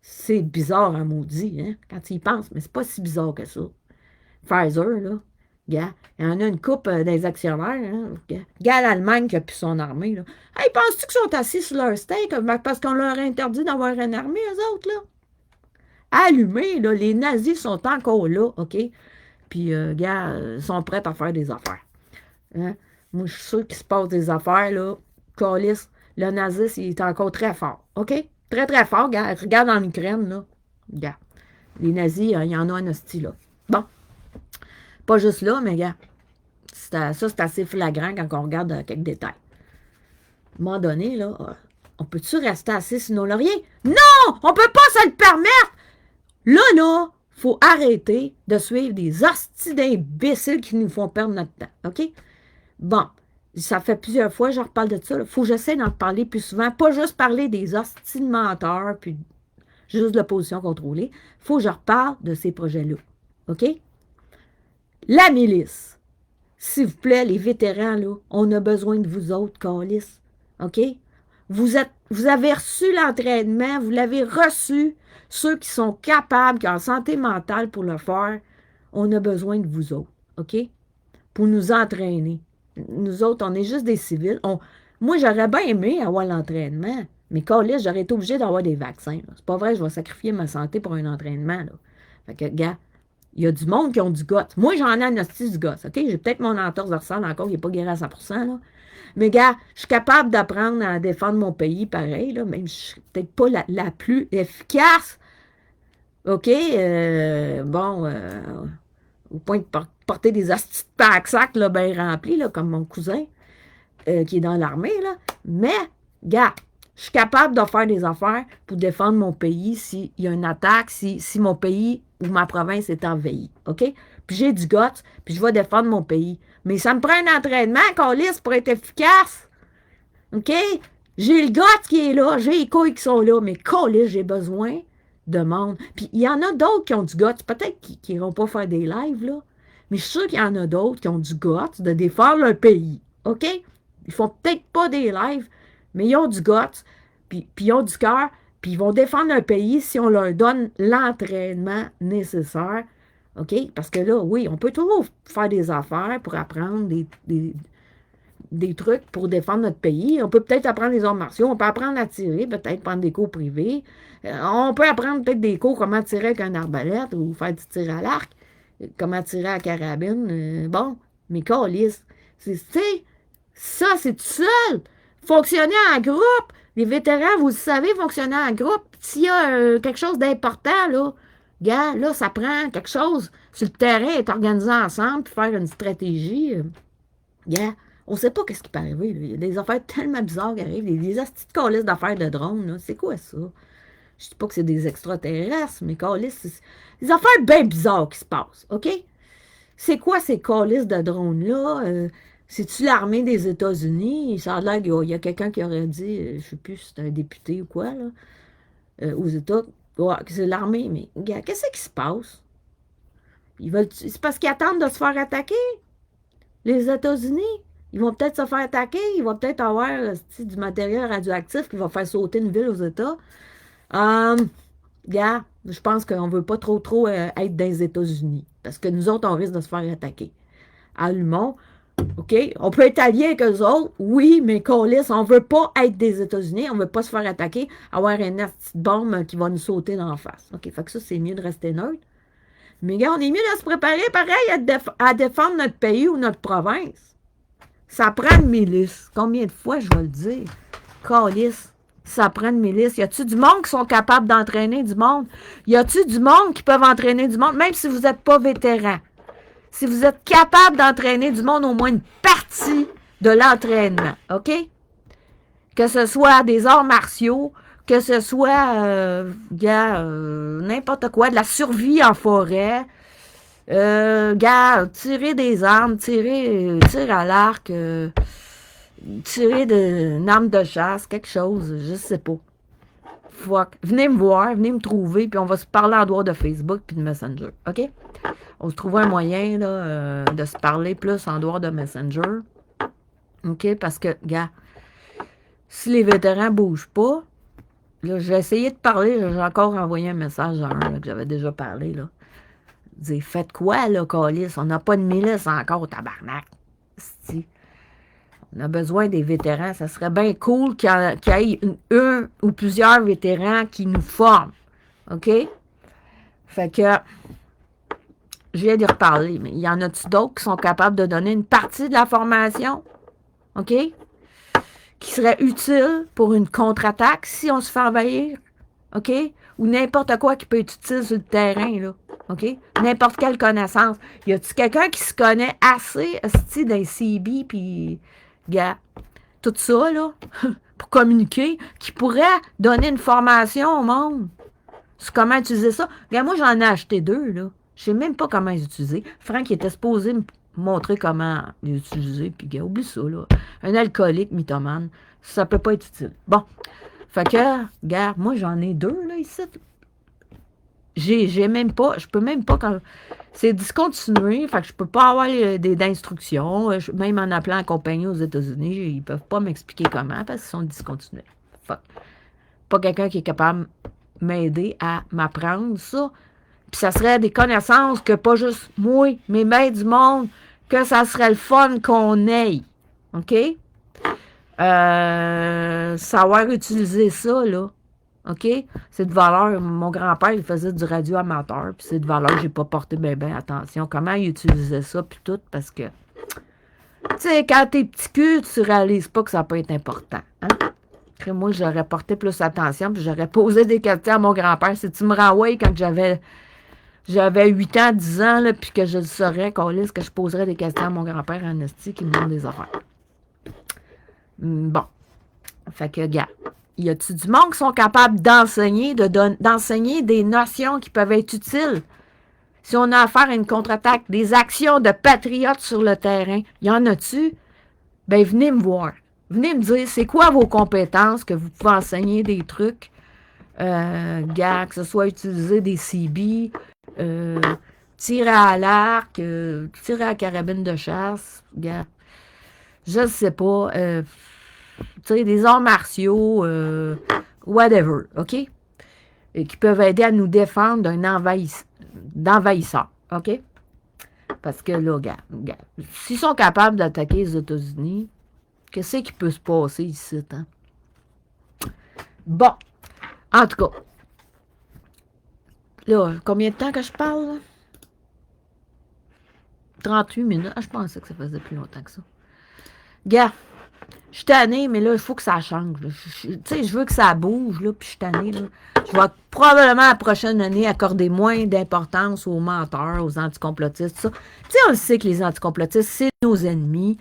Speaker 1: C'est bizarre à maudit, hein, quand tu y penses, mais c'est pas si bizarre que ça. Pfizer, là, gars, il y en a une coupe des actionnaires, hein, gars, l'Allemagne qui a plus son armée, là. Hey, penses-tu qu'ils sont assis sur leur steak parce qu'on leur a interdit d'avoir une armée, eux autres, là? Allumés, là, les nazis sont encore là, OK? Puis, gars, sont prêts à faire des affaires. Hein? Moi, je suis sûr qu'il se passe des affaires, là. Calisse, le nazisme, il est encore très fort, OK? Très, très fort, gars. Regarde en Ukraine, là. Gars, les nazis, il y en a un hostie, là. Bon. Pas juste là, mais gars, ça, c'est assez flagrant quand on regarde quelques détails. À un moment donné, là, on peut-tu rester assis sur nos lauriers? Non! On peut pas se le permettre! Là, faut arrêter de suivre des hosties d'imbéciles qui nous font perdre notre temps, OK? Bon, ça fait plusieurs fois, je reparle de ça. Il faut que j'essaie d'en parler plus souvent. Pas juste parler des hosties de menteurs, puis juste de l'opposition contrôlée. Il faut que je reparle de ces projets-là, OK? La milice. S'il vous plaît, les vétérans, là, on a besoin de vous autres, câlisse. OK? Vous avez reçu l'entraînement, vous l'avez reçu. Ceux qui sont capables, qui ont la santé mentale pour le faire, on a besoin de vous autres. OK? Pour nous entraîner. Nous autres, on est juste des civils. Moi, j'aurais bien aimé avoir l'entraînement, mais câlisse, j'aurais été obligé d'avoir des vaccins. C'est pas vrai, je vais sacrifier ma santé pour un entraînement. Là. Fait que, gars, il y a du monde qui ont du gosse. Moi, j'en ai un hostie du gosse, OK? J'ai peut-être mon entorse dorsale encore, il n'est pas guéri à 100%, là. Mais, gars, je suis capable d'apprendre à défendre mon pays, pareil, là, même si je suis peut-être pas la plus efficace. OK? Au point de porter des hosties de pack-sac, là, bien remplis, là, comme mon cousin, qui est dans l'armée, là. Mais, gars, je suis capable de faire des affaires pour défendre mon pays s'il y a une attaque, si mon pays ou ma province est envahie, OK? Puis j'ai du guts, puis je vais défendre mon pays. Mais ça me prend un entraînement, câlisse, pour être efficace. OK? J'ai le guts qui est là, j'ai les couilles qui sont là, mais câlisse, j'ai besoin de monde. Puis il y en a d'autres qui ont du guts, peut-être qu'ils n'iront pas faire des lives, là, mais je suis sûr qu'il y en a d'autres qui ont du guts de défendre leur pays, OK? Ils font peut-être pas des lives, mais ils ont du guts, puis ils ont du cœur, puis ils vont défendre leur pays si on leur donne l'entraînement nécessaire, OK? Parce que là, oui, on peut toujours faire des affaires pour apprendre des trucs pour défendre notre pays. On peut peut-être apprendre les arts martiaux, on peut apprendre à tirer, peut-être prendre des cours privés. On peut apprendre peut-être des cours comment tirer avec un arbalète ou faire du tir à l'arc, comment tirer à la carabine. Bon, mais câlisse, ça, c'est tout seul. Fonctionner en groupe. Les vétérans, vous le savez, fonctionner en groupe. S'il y a quelque chose d'important, là, gars, là, ça prend quelque chose sur le terrain, être organisé ensemble, puis faire une stratégie. Gars, on ne sait pas qu'est-ce qui peut arriver. Là. Il y a des affaires tellement bizarres qui arrivent. Des petites calices d'affaires de drones. C'est quoi ça? Je ne dis pas que c'est des extraterrestres, mais calices, c'est des affaires bien bizarres qui se passent. OK? C'est quoi ces calices de drones-là? C'est-tu l'armée des États-Unis? Ça a l'air qu'il y a quelqu'un qui aurait dit, je ne sais plus si c'est un député ou quoi, là, aux États, ouais, que c'est l'armée. Mais, gars, qu'est-ce qui se passe? C'est parce qu'ils attendent de se faire attaquer? Les États-Unis? Ils vont peut-être se faire attaquer, ils vont peut-être avoir du matériel radioactif qui va faire sauter une ville aux États. Gars, je pense qu'on ne veut pas trop être dans les États-Unis. Parce que nous autres, on risque de se faire attaquer. Allumons. OK? On peut être alliés avec eux autres, oui, mais câlisse, on ne veut pas être des États-Unis, on ne veut pas se faire attaquer, avoir une petite bombe qui va nous sauter dans la face. OK? Fait que ça, c'est mieux de rester neutre. Mais gars, on est mieux de se préparer pareil à défendre notre pays ou notre province. Ça prend une milice. Combien de fois je vais le dire? Câlisse. Ça prend une milice. Y a-tu du monde qui sont capables d'entraîner du monde? Y a-tu du monde qui peuvent entraîner du monde, même si vous n'êtes pas vétéran? si vous êtes capable d'entraîner du monde au moins une partie de l'entraînement, OK? Que ce soit des arts martiaux, que ce soit n'importe quoi, de la survie en forêt, tirer des armes, tirer à l'arc, tirer une arme de chasse, quelque chose, je sais pas. Fuck. Venez me voir, venez me trouver, puis on va se parler en dehors de Facebook puis de Messenger, OK? On se trouve un moyen là, de se parler plus en dehors de Messenger, OK? Parce que, gars, si les vétérans bougent pas, là, j'ai essayé de parler, j'ai encore envoyé un message à un là, que j'avais déjà parlé, là. Dire, faites quoi, là, Calis? On n'a pas de milice encore, tabarnak. Si. On a besoin des vétérans. Ça serait bien cool qu'il y ait un ou plusieurs vétérans qui nous forment. OK? Fait que, je viens d'y reparler, mais il y en a-tu d'autres qui sont capables de donner une partie de la formation? OK? Qui serait utile pour une contre-attaque si on se fait envahir? OK? Ou n'importe quoi qui peut être utile sur le terrain, là. OK? N'importe quelle connaissance. Y a-tu quelqu'un qui se connaît assez, d'un CB, puis, gars, tout ça, là, pour communiquer, qui pourrait donner une formation au monde sur comment utiliser ça? Regarde, moi, j'en ai acheté 2, là. Je sais même pas comment les utiliser. Franck, il était supposé me montrer comment les utiliser, puis, gars, oublie ça, là. Un alcoolique mythomane, ça peut pas être utile. Bon. Fait que, regarde, moi, j'en ai 2, là, ici. J'ai même pas, je peux même pas, quand c'est discontinué, fait que je peux pas avoir d'instructions, même en appelant la compagnie aux États-Unis, ils peuvent pas m'expliquer comment, parce qu'ils sont discontinués. Fuck. Pas quelqu'un qui est capable de m'aider à m'apprendre ça. Puis ça serait des connaissances que pas juste moi, mais bien du monde, que ça serait le fun qu'on ait. OK? Savoir utiliser ça, là. OK? C'est de valeur. Mon grand-père, il faisait du radio amateur, puis c'est de valeur, j'ai pas porté bien attention. Comment il utilisait ça, puis tout, parce que, tu sais, quand t'es petit cul, tu réalises pas que ça peut être important. Hein? Après, moi, j'aurais porté plus attention, puis j'aurais posé des questions à mon grand-père. Si tu me renvoies quand j'avais 8 ans, 10 ans, là, puis que je le saurais, que je poserais des questions à mon grand-père en esti qui me demande des affaires. Bon. Fait que, gars, y a-tu du monde qui sont capables d'enseigner, d'enseigner des notions qui peuvent être utiles? Si on a affaire à une contre-attaque, des actions de patriotes sur le terrain, y en a-tu? Ben, venez me voir. Venez me dire, c'est quoi vos compétences que vous pouvez enseigner des trucs, gars, que ce soit utiliser des CB, tirer à l'arc, tirer à la carabine de chasse, gars, je sais pas, tu sais, des arts martiaux, whatever, OK? Et qui peuvent aider à nous défendre d'envahisseurs, OK? Parce que là, gars, s'ils sont capables d'attaquer les États-Unis, qu'est-ce qui peut se passer ici, hein? Bon, en tout cas, là, combien de temps que je parle, là? 38 minutes. Ah, je pensais que ça faisait plus longtemps que ça. Gars, je suis tannée, mais là, il faut que ça change. Tu sais, je veux que ça bouge, là, puis je suis tannée, là. Je vais probablement, la prochaine année, accorder moins d'importance aux menteurs, aux anticomplotistes, tout ça. Tu sais, on le sait que les anticomplotistes, c'est nos ennemis.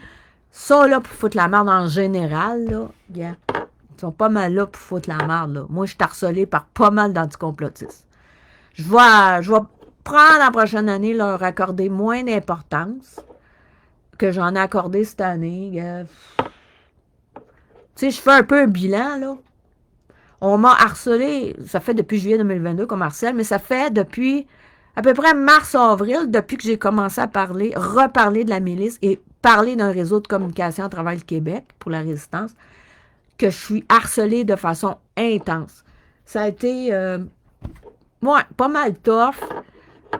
Speaker 1: Ça, là, pour foutre la merde en général, là, gars, ils sont pas mal là pour foutre la merde, là. Moi, je suis harcelée par pas mal d'anticomplotistes. Je vais prendre la prochaine année, leur accorder moins d'importance que j'en ai accordé cette année, gars. Tu sais, je fais un peu un bilan, là. On m'a harcelé, ça fait depuis juillet 2022 qu'on m'harcèle, mais ça fait depuis à peu près mars-avril, depuis que j'ai commencé à reparler de la milice et parler d'un réseau de communication à travers le Québec pour la résistance, que je suis harcelée de façon intense. Ça a été, pas mal tough,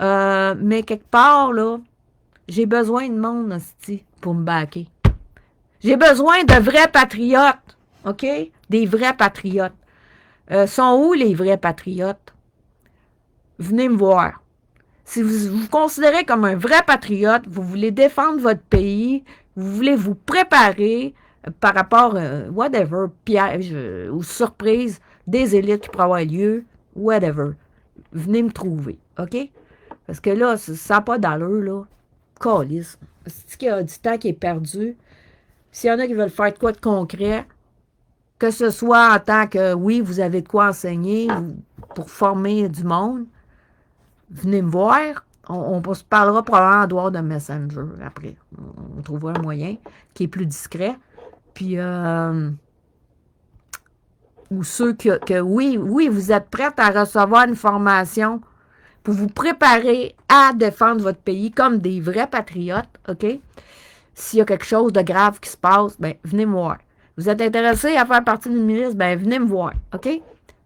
Speaker 1: mais quelque part, là, j'ai besoin de monde, hostie, pour me backer. J'ai besoin de vrais patriotes, OK? Des vrais patriotes. Sont où les vrais patriotes? Venez me voir. Si vous vous considérez comme un vrai patriote, vous voulez défendre votre pays, vous voulez vous préparer par rapport à whatever, piège ou surprise des élites qui pourraient avoir lieu, whatever. Venez me trouver, OK? Parce que là, ça n'a pas d'allure, là. calisse. C'est qu'il y a du temps qui est perdu. S'il y en a qui veulent faire de quoi de concret, que ce soit en tant que, oui, vous avez de quoi enseigner pour former du monde, venez me voir. On se parlera probablement en dehors de Messenger après. On trouvera un moyen qui est plus discret. Puis, ou ceux que oui, vous êtes prêts à recevoir une formation pour vous préparer à défendre votre pays comme des vrais patriotes, OK? S'il y a quelque chose de grave qui se passe, ben venez me voir. Vous êtes intéressé à faire partie d'une milice, ben venez me voir, OK?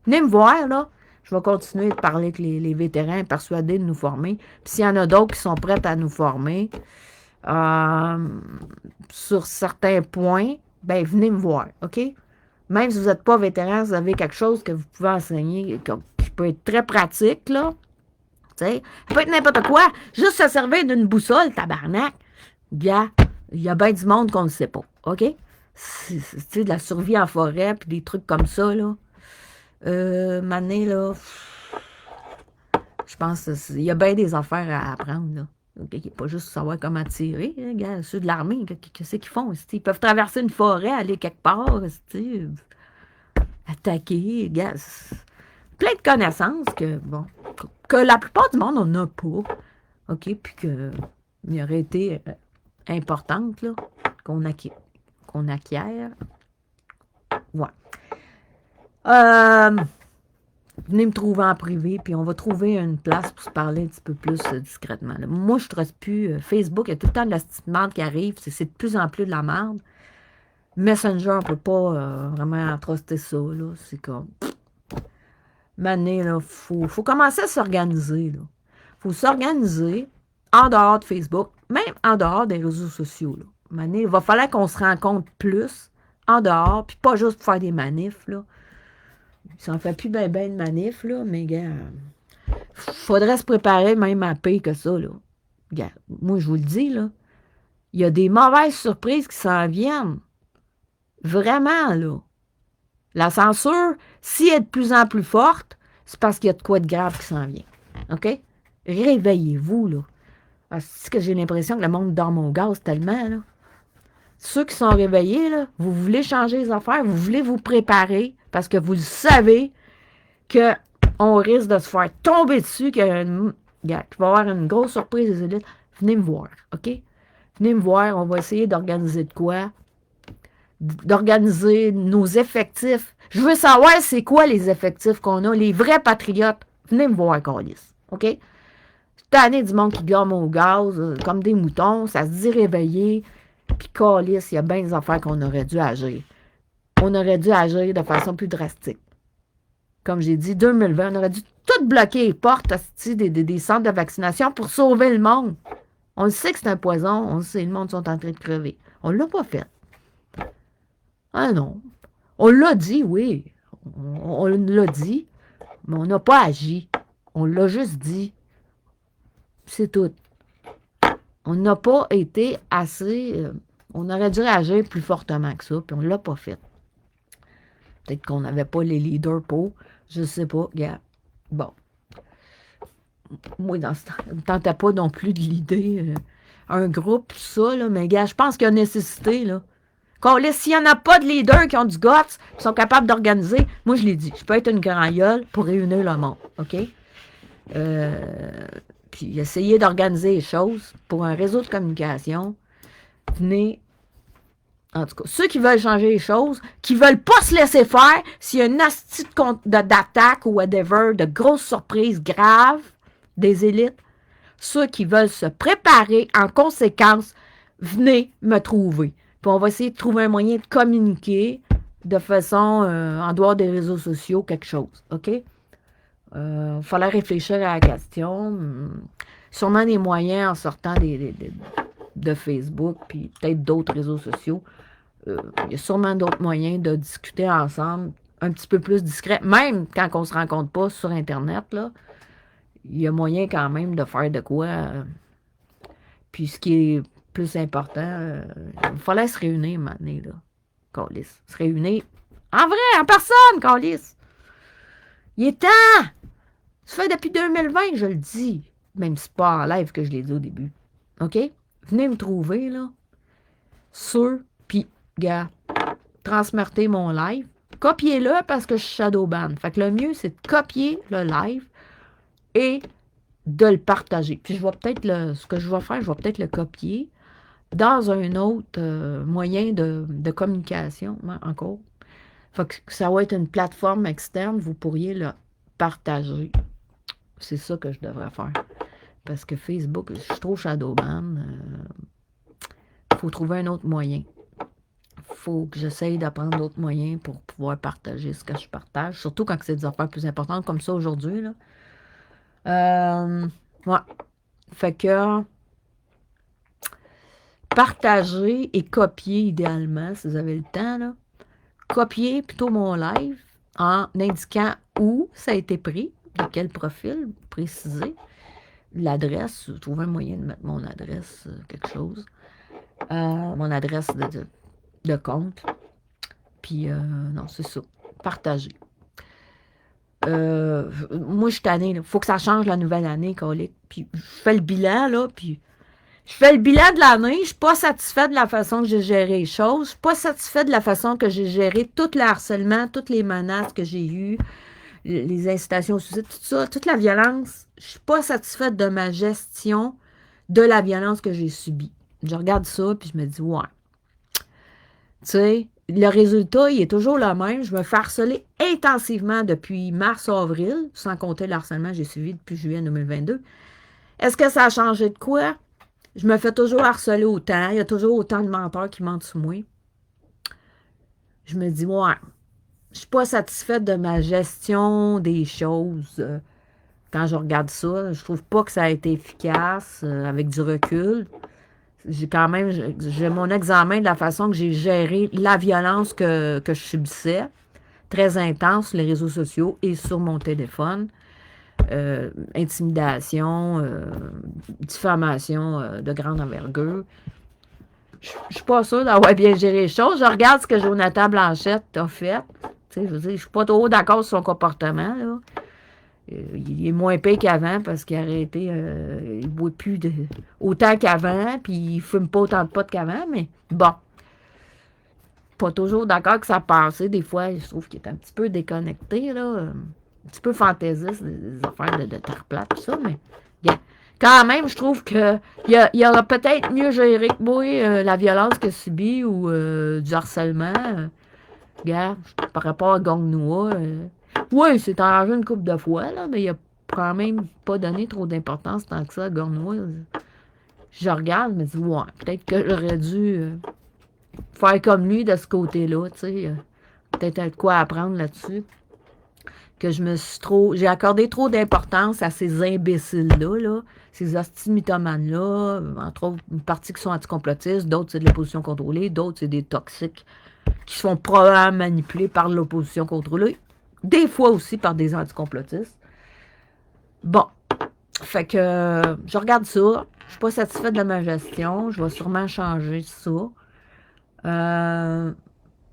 Speaker 1: Venez me voir, là. Je vais continuer de parler avec les vétérans, persuadés de nous former. Puis s'il y en a d'autres qui sont prêts à nous former sur certains points, ben venez me voir, OK? Même si vous n'êtes pas vétéran, vous avez quelque chose que vous pouvez enseigner, qui peut être très pratique, là. T'sais, ça peut être n'importe quoi. Juste se servir d'une boussole, tabarnak. Gars, il y a bien du monde qu'on ne sait pas, OK? C'est de la survie en forêt, puis des trucs comme ça, là. Mané, là, je pense qu'il y a bien des affaires à apprendre, là. Okay, pas juste savoir comment tirer, hein, gars, ceux de l'armée, qu'est-ce qu'ils font? Ils peuvent traverser une forêt, aller quelque part, attaquer, gars. Plein de connaissances que la plupart du monde, on n'a pas. OK? Puis il aurait été importante, là, qu'on acquiert. Ouais. Venez me trouver en privé, puis on va trouver une place pour se parler un petit peu plus discrètement. Là. Moi, je ne trace plus. Facebook, il y a tout le temps de la petite merde qui arrive. C'est de plus en plus de la merde. Messenger, on ne peut pas vraiment truster ça. Là. C'est comme... Mané, là, faut commencer à s'organiser. Il faut s'organiser en dehors de Facebook, même en dehors des réseaux sociaux. Là. Mané, il va falloir qu'on se rencontre plus en dehors, puis pas juste pour faire des manifs, là. Ça en fait plus ben de manifs, là, mais gars, faudrait se préparer même à pire que ça, là. Gars, moi, je vous le dis, là, il y a des mauvaises surprises qui s'en viennent. Vraiment, là. La censure, si elle est de plus en plus forte, c'est parce qu'il y a de quoi de grave qui s'en vient. OK? Réveillez-vous, là. C'est que j'ai l'impression que le monde dorme au gaz tellement, là. Ceux qui sont réveillés, là, vous voulez changer les affaires, vous voulez vous préparer parce que vous savez qu'on risque de se faire tomber dessus, qu'il va y avoir une grosse surprise des élites. Venez me voir, OK? Venez me voir, on va essayer d'organiser de quoi? D'organiser nos effectifs. Je veux savoir c'est quoi les effectifs qu'on a, les vrais patriotes. Venez me voir, câlisse, OK? Cette année, du monde qui gomme au gaz, comme des moutons, ça se dit réveiller. Puis, câlisse, il y a bien des affaires qu'on aurait dû agir. On aurait dû agir de façon plus drastique. Comme j'ai dit, 2020, on aurait dû tout bloquer les portes des centres de vaccination pour sauver le monde. On le sait que c'est un poison, on le sait, le monde sont en train de crever. On ne l'a pas fait. Ah non. On l'a dit, oui. On l'a dit, mais on n'a pas agi. On l'a juste dit. C'est tout. On n'a pas été assez... on aurait dû réagir plus fortement que ça, puis on ne l'a pas fait. Peut-être qu'on n'avait pas les leaders pour. Je ne sais pas, gars. Bon. Moi, dans ce temps, je ne tentais pas non plus de l'idée. Un groupe, tout ça, là, mais gars, je pense qu'il y a nécessité, là. S'il n'y en a pas de leaders qui ont du guts, qui sont capables d'organiser, moi, je l'ai dit, je peux être une grand gueule pour réunir le monde, OK? Puis essayer d'organiser les choses pour un réseau de communication. Venez, en tout cas, ceux qui veulent changer les choses, qui ne veulent pas se laisser faire, s'il y a une astuce d'attaque ou whatever, de grosses surprises graves des élites, ceux qui veulent se préparer en conséquence, venez me trouver. Puis on va essayer de trouver un moyen de communiquer de façon, en dehors des réseaux sociaux, quelque chose, OK? Il fallait réfléchir à la question. Sûrement des moyens en sortant de Facebook, puis peut-être d'autres réseaux sociaux. Il y a sûrement d'autres moyens de discuter ensemble, un petit peu plus discret, même quand on ne se rencontre pas sur Internet, là. Il y a moyen quand même de faire de quoi. Puis ce qui est plus important, il fallait se réunir maintenant, là. Câlisse. Se réunir en vrai, en personne, câlisse. Il est temps! Ça fait depuis 2020 que je le dis. Même si c'est pas en live que je l'ai dit au début. OK? venez me trouver, là, puis, gars, transmettez mon live. Copiez-le parce que je suis shadowban. Fait que le mieux, c'est de copier le live et de le partager. Puis je vais peut-être ce que je vais faire, je vais peut-être le copier dans un autre moyen de communication, encore. Fait que ça va être une plateforme externe, vous pourriez le partager. C'est ça que je devrais faire. Parce que Facebook, je suis trop shadowban. Il faut trouver un autre moyen. Il faut que j'essaye d'apprendre d'autres moyens pour pouvoir partager ce que je partage. Surtout quand c'est des affaires plus importantes comme ça aujourd'hui. Ouais. Fait que partager et copier idéalement, si vous avez le temps, là. Copier plutôt mon live en indiquant où ça a été pris, de quel profil, préciser l'adresse, trouver un moyen de mettre mon adresse, quelque chose, mon adresse de compte, puis non, c'est ça, partager. Moi, je suis tannée, il faut que ça change la nouvelle année, colique, puis je fais le bilan, là, puis je fais le bilan de l'année, je ne suis pas satisfaite de la façon que j'ai géré les choses, je ne suis pas satisfaite de la façon que j'ai géré tout le harcèlement, toutes les menaces que j'ai eues, les incitations au suicide, tout ça, toute la violence. Je ne suis pas satisfaite de ma gestion de la violence que j'ai subie. Je regarde ça, puis je me dis, ouais. Tu sais, le résultat, il est toujours le même. Je me fais harceler intensivement depuis mars-avril, sans compter le harcèlement que j'ai suivi depuis juillet 2022. Est-ce que ça a changé de quoi? Je me fais toujours harceler autant. Il y a toujours autant de menteurs qui mentent sur moi. Je me dis, ouais, je suis pas satisfaite de ma gestion des choses. Quand je regarde ça, je trouve pas que ça a été efficace avec du recul. J'ai mon examen de la façon que j'ai géré la violence que je subissais, très intense sur les réseaux sociaux et sur mon téléphone. Intimidation, diffamation de grande envergure. Je suis pas sûre d'avoir bien géré les choses. Je regarde ce que Jonathan Blanchette a fait. Je veux dire, je suis pas trop d'accord sur son comportement. Là. Il est moins payé qu'avant parce qu'il a arrêté. Il ne boit plus autant qu'avant, puis il ne fume pas autant de potes qu'avant, mais bon. Pas toujours d'accord que ça passait. Des fois, je trouve qu'il est un petit peu déconnecté, là. Un petit peu fantaisiste, des affaires de terre plate, tout ça, mais quand même, je trouve qu'il aurait peut-être mieux géré que moi la violence qu'il a subie ou du harcèlement. Regarde, par rapport à Gongnoa, oui, il s'est arrangé une couple de fois, là, mais il n'a quand même pas donné trop d'importance tant que ça à Gongnoa. Je regarde, je me dis, ouais, peut-être que j'aurais dû faire comme lui de ce côté-là, tu sais. Peut-être de quoi apprendre là-dessus. Que j'ai accordé trop d'importance à ces imbéciles-là, là, ces hostimitomanes-là, entre autres, une partie qui sont anticomplotistes, d'autres, c'est de l'opposition contrôlée, d'autres, c'est des toxiques qui se font probablement manipuler par l'opposition contrôlée, des fois aussi par des anticomplotistes. Bon, fait que je regarde ça, je suis pas satisfaite de ma gestion, je vais sûrement changer ça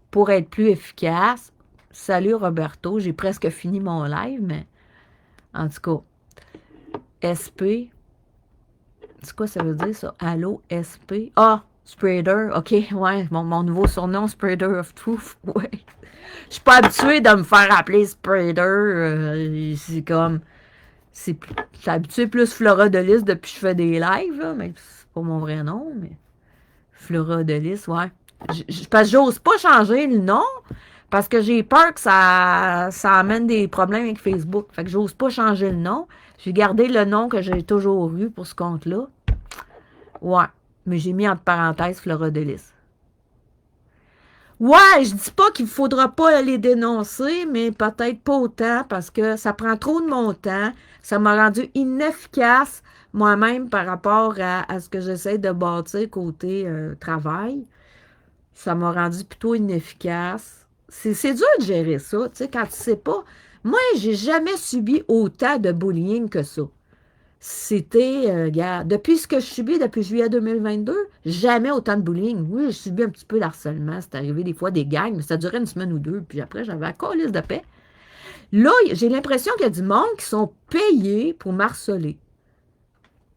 Speaker 1: pour être plus efficace. Salut Roberto, j'ai presque fini mon live, mais en tout cas, SP, c'est quoi ça veut dire ça? Allô, SP? Ah, Spreader, ok, ouais, mon nouveau surnom, Spreader of Truth, ouais. Je suis pas habituée de me faire appeler Spreader, c'est comme, je suis habituée plus Flora de Lys depuis que je fais des lives, là, mais c'est pas mon vrai nom, mais Flora de Lys, ouais. Parce que j'ose pas changer le nom, parce que j'ai peur que ça amène des problèmes avec Facebook. Fait que j'ose pas changer le nom. J'ai gardé le nom que j'ai toujours eu pour ce compte-là. Ouais. Mais j'ai mis entre parenthèses Flora de Lys. Ouais, je dis pas qu'il faudra pas les dénoncer, mais peut-être pas autant parce que ça prend trop de mon temps. Ça m'a rendu inefficace moi-même par rapport à ce que j'essaie de bâtir côté travail. Ça m'a rendu plutôt inefficace. C'est dur de gérer ça, tu sais, quand tu sais pas. Moi, j'ai jamais subi autant de bullying que ça. C'était, regarde, depuis ce que je subis depuis juillet 2022, jamais autant de bullying. Oui, j'ai subi un petit peu d'harcèlement. C'est arrivé des fois des gangs, mais ça durait une semaine ou deux. Puis après, j'avais la colisse de paix. Là, j'ai l'impression qu'il y a du monde qui sont payés pour m'harceler.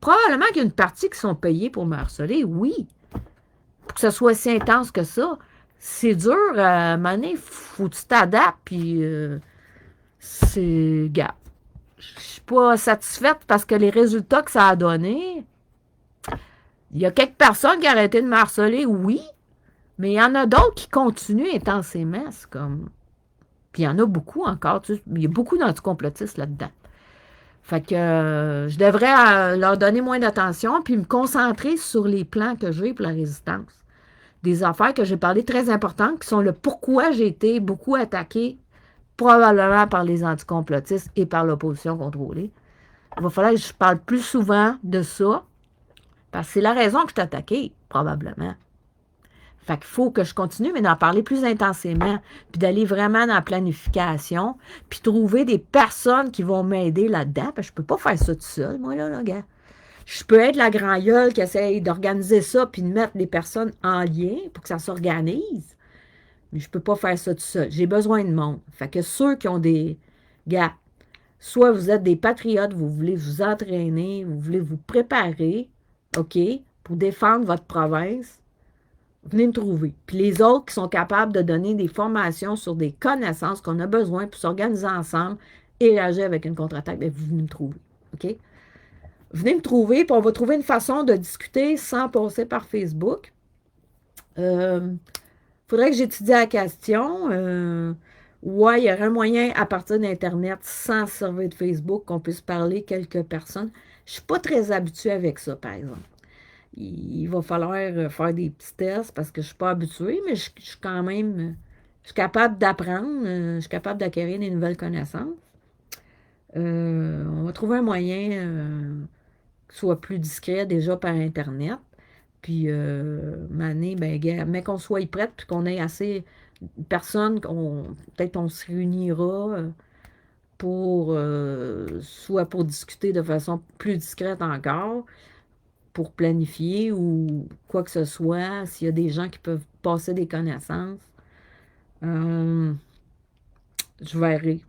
Speaker 1: Probablement qu'il y a une partie qui sont payés pour me harceler, oui. Pour que ce soit si intense que ça. C'est dur, à un moment donné, faut que tu t'adaptes, puis c'est... Gars, je suis pas satisfaite parce que les résultats que ça a donné, il y a quelques personnes qui ont arrêté de me harceler, oui, mais il y en a d'autres qui continuent intensément, c'est comme... Puis il y en a beaucoup encore, tu sais, il y a beaucoup d'anticomplotistes là-dedans. Fait que je devrais leur donner moins d'attention puis me concentrer sur les plans que j'ai pour la résistance. Des affaires que j'ai parlé très importantes qui sont le pourquoi j'ai été beaucoup attaqué, probablement par les anticomplotistes et par l'opposition contrôlée. Il va falloir que je parle plus souvent de ça parce que c'est la raison que je suis attaqué, probablement. Fait qu'il faut que je continue, mais d'en parler plus intensément, puis d'aller vraiment dans la planification, puis trouver des personnes qui vont m'aider là-dedans, parce que je peux pas faire ça tout seul, moi, là, gars. Je peux être la grand gueule qui essaye d'organiser ça, puis de mettre les personnes en lien pour que ça s'organise, mais je peux pas faire ça tout seul. J'ai besoin de monde. Fait que ceux qui ont des... Gars, soit vous êtes des patriotes, vous voulez vous entraîner, vous voulez vous préparer, OK, pour défendre votre province, venez me trouver. Puis les autres qui sont capables de donner des formations sur des connaissances qu'on a besoin pour s'organiser ensemble et réagir avec une contre-attaque, bien, vous venez me trouver. OK? Venez me trouver, puis on va trouver une façon de discuter sans passer par Facebook. Faudrait que j'étudie la question. Ouais, il y aurait un moyen à partir d'Internet, sans servir de Facebook, qu'on puisse parler quelques personnes. Je ne suis pas très habituée avec ça, par exemple. Il va falloir faire des petits tests parce que je ne suis pas habituée, mais je suis quand même je suis capable d'apprendre, je suis capable d'acquérir des nouvelles connaissances. On va trouver un moyen qui soit plus discret déjà par Internet. Puis, Mané, ben, mais qu'on soit prête, puis qu'on ait assez de personnes, peut-être on se réunira pour soit pour discuter de façon plus discrète encore, pour planifier ou quoi que ce soit, s'il y a des gens qui peuvent passer des connaissances, je verrai.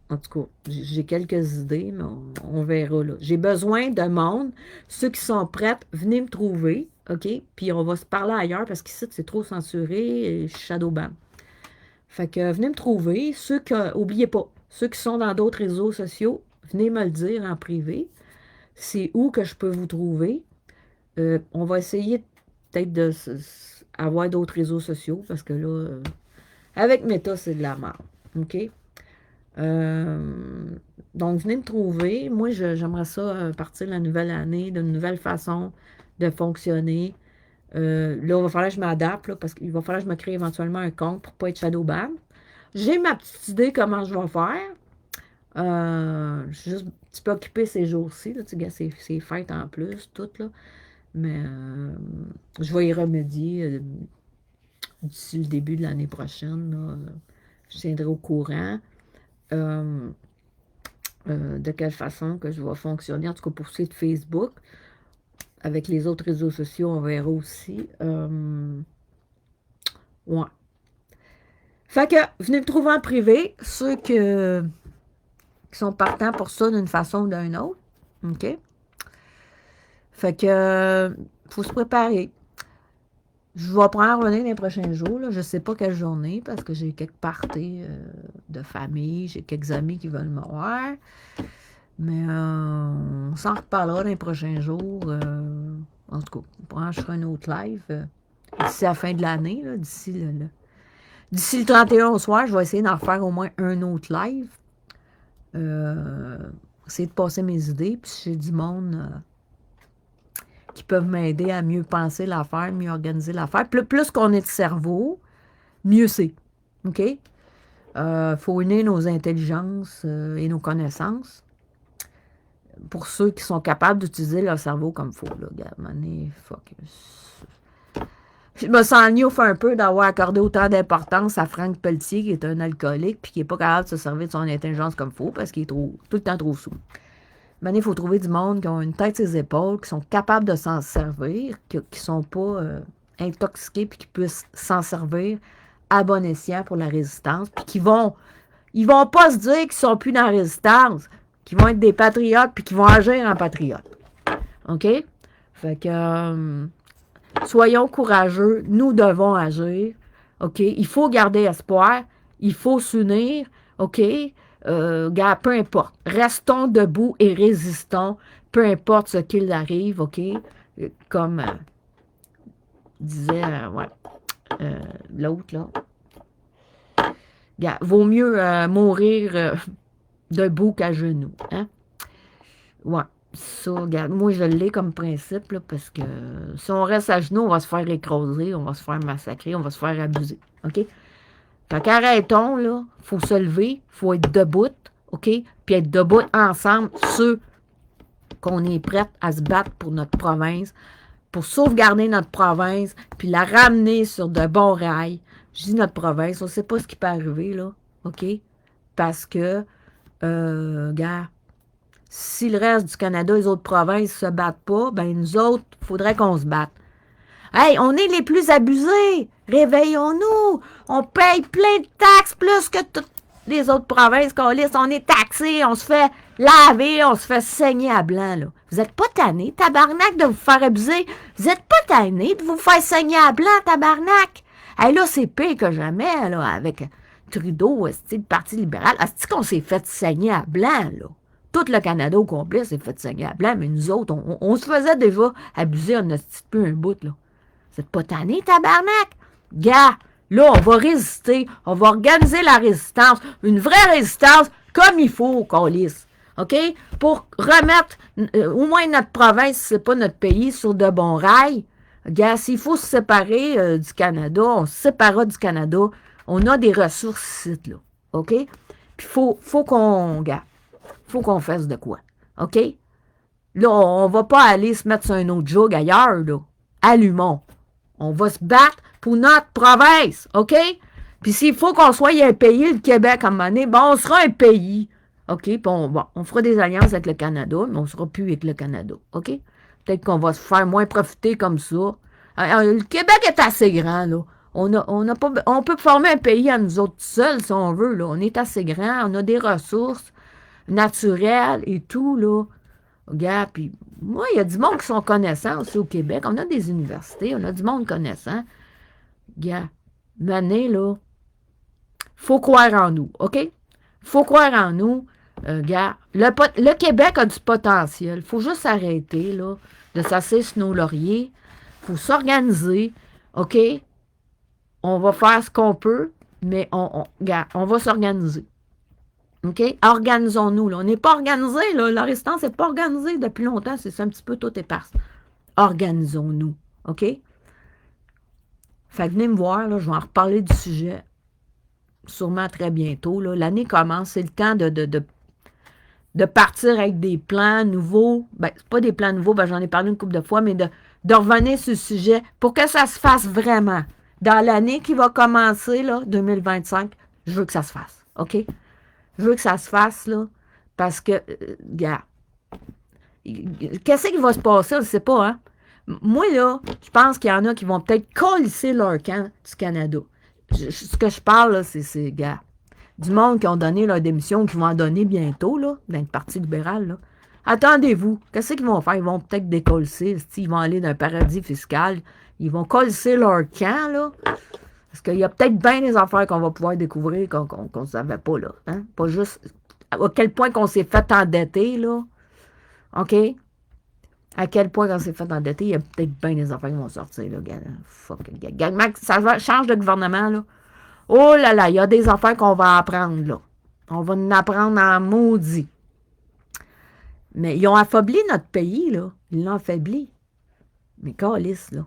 Speaker 1: En tout cas, j'ai quelques idées, mais on verra là. J'ai besoin de monde. Ceux qui sont prêts, venez me trouver, OK? Puis on va se parler ailleurs parce qu'ici, c'est trop censuré et je suis shadowban. Fait que venez me trouver. Ceux que, oubliez pas, ceux qui sont dans d'autres réseaux sociaux, venez me le dire en privé. C'est où que je peux vous trouver. On va essayer peut-être d'avoir d'autres réseaux sociaux parce que là, avec Meta, c'est de la merde. OK? Donc, venez me trouver. Moi, j'aimerais ça partir de la nouvelle année, d'une nouvelle façon de fonctionner. Là, il va falloir que je m'adapte, parce qu'il va falloir que je me crée éventuellement un compte pour ne pas être shadowban. J'ai ma petite idée comment je vais faire. Je suis juste un petit peu occupée ces jours-ci. C'est fête en plus, tout, là. Mais je vais y remédier d'ici le début de l'année prochaine. Là. Je tiendrai au courant. De quelle façon que je vais fonctionner, en tout cas pour ce qui est de Facebook. Avec les autres réseaux sociaux, on verra aussi. Ouais. Fait que, venez me trouver en privé, ceux qui sont partants pour ça d'une façon ou d'une autre. OK? Fait que, faut se préparer. Je vais prendre revenir les prochains jours. Là. Je ne sais pas quelle journée parce que j'ai quelques parties de famille, j'ai quelques amis qui veulent me voir. Mais on s'en reparlera dans les prochains jours. En tout cas, je ferai un autre live d'ici la fin de l'année. D'ici le 31 au soir, je vais essayer d'en faire au moins un autre live. Essayer de passer mes idées. Puis si j'ai du monde qui peuvent m'aider à mieux penser l'affaire, mieux organiser l'affaire. Plus qu'on est de cerveau, mieux c'est. OK? Faut unir nos intelligences et nos connaissances. Pour ceux qui sont capables d'utiliser leur cerveau comme il faut. Là, regarde, fuck. Je me sens fait un peu d'avoir accordé autant d'importance à Franck Pelletier, qui est un alcoolique, puis qui n'est pas capable de se servir de son intelligence comme il faut, parce qu'il est tout le temps trop sous. Il faut trouver du monde qui ont une tête sur les épaules, qui sont capables de s'en servir, qui ne sont pas intoxiqués, puis qui puissent s'en servir à bon escient pour la résistance, puis ils vont pas se dire qu'ils ne sont plus dans la résistance. qui vont être des patriotes, puis qui vont agir en patriotes. OK? Fait que, soyons courageux, nous devons agir. OK? Il faut garder espoir, il faut s'unir. OK? Gars, peu importe. Restons debout et résistons, peu importe ce qu'il arrive. OK? Comme disait, ouais, l'autre, là. Gars, vaut mieux mourir debout qu'à genoux. Hein? Ouais. Ça, regarde, moi, je l'ai comme principe, là, parce que si on reste à genoux, on va se faire écraser, on va se faire massacrer, on va se faire abuser. OK? Fait qu'arrêtons, là. Faut se lever, faut être debout, OK? Puis être debout ensemble, ceux qu'on est prêts à se battre pour notre province, pour sauvegarder notre province, puis la ramener sur de bons rails. Je dis notre province, on ne sait pas ce qui peut arriver, là. OK? Parce que, gars, si le reste du Canada, les autres provinces ne se battent pas, ben nous autres, il faudrait qu'on se batte. Hey, on est les plus abusés! Réveillons-nous! On paye plein de taxes plus que toutes les autres provinces qu'on liste. On est taxés, on se fait laver, on se fait saigner à blanc, là. Vous êtes pas tannés, tabarnak, de vous faire abuser? Vous êtes pas tannés de vous faire saigner à blanc, tabarnak? Hey, là, c'est pire que jamais, là, avec Trudeau, le Parti libéral. Est-ce qu'on s'est fait saigner à blanc, là? Tout le Canada au complet s'est fait saigner à blanc, mais nous autres, on se faisait déjà abuser, on a peu un bout, là. Vous êtes pas tannés, tabarnak? Gars, là, on va résister, on va organiser la résistance, une vraie résistance, comme il faut, qu'on lisse. OK? Pour remettre au moins notre province, si c'est pas notre pays, sur de bons rails. Gars, s'il faut se séparer du Canada, on se séparera du Canada. On a des ressources ici, là. OK? Puis faut qu'on, gars, faut qu'on fasse de quoi. OK? Là, on va pas aller se mettre sur un autre jug ailleurs, là. Allumons. On va se battre pour notre province, OK? Puis s'il faut qu'on soit un pays, le Québec, à un moment donné, bon, on sera un pays. OK? Puis on fera des alliances avec le Canada, mais on ne sera plus avec le Canada. OK? Peut-être qu'on va se faire moins profiter comme ça. Le Québec est assez grand, là. On peut former un pays à nous autres seuls, si on veut, là. On est assez grand, on a des ressources naturelles et tout, là. Regarde, puis moi, il y a du monde qui sont connaissants aussi au Québec. On a des universités, on a du monde connaissant. Regarde, mané, là, faut croire en nous, OK? Faut croire en nous. Regarde, le Québec a du potentiel. Faut juste arrêter, là, de s'asseoir sur nos lauriers. Faut s'organiser, OK? On va faire ce qu'on peut, mais regarde, on va s'organiser. OK? Organisons-nous. Là. On n'est pas organisé. Là. La résistance n'est pas organisée depuis longtemps. C'est un petit peu tout éparse. Organisons-nous. OK? Fait que venez me voir. Là, je vais en reparler du sujet sûrement très bientôt. L'année commence. C'est le temps de partir avec des plans nouveaux. Ben, c'est pas des plans nouveaux. Ben, j'en ai parlé une couple de fois, mais de revenir sur le sujet pour que ça se fasse vraiment. Dans l'année qui va commencer, là, 2025, je veux que ça se fasse. OK? Je veux que ça se fasse, là, parce que, gars, qu'est-ce qui va se passer, je ne sais pas, hein? Moi, là, je pense qu'il y en a qui vont peut-être colisser leur camp du Canada. Ce que je parle, là, c'est, gars, du monde qui ont donné leur démission, qui vont en donner bientôt, là, dans le Parti libéral, là. Attendez-vous, qu'est-ce qu'ils vont faire? Ils vont peut-être décolisser, ils vont aller dans un paradis fiscal, ils vont colisser leur camp, là. Parce qu'il y a peut-être bien des affaires qu'on va pouvoir découvrir qu'on ne savait pas, là. Hein? Pas juste à quel point qu'on s'est fait endetter, là. OK? À quel point qu'on s'est fait endetter, il y a peut-être bien des affaires qui vont sortir, là. Fuck. Ça change de gouvernement, là. Oh là là, il y a des affaires qu'on va apprendre, là. On va en apprendre en maudit. Mais ils ont affaibli notre pays, là. Ils l'ont affaibli. Mais calisse, là.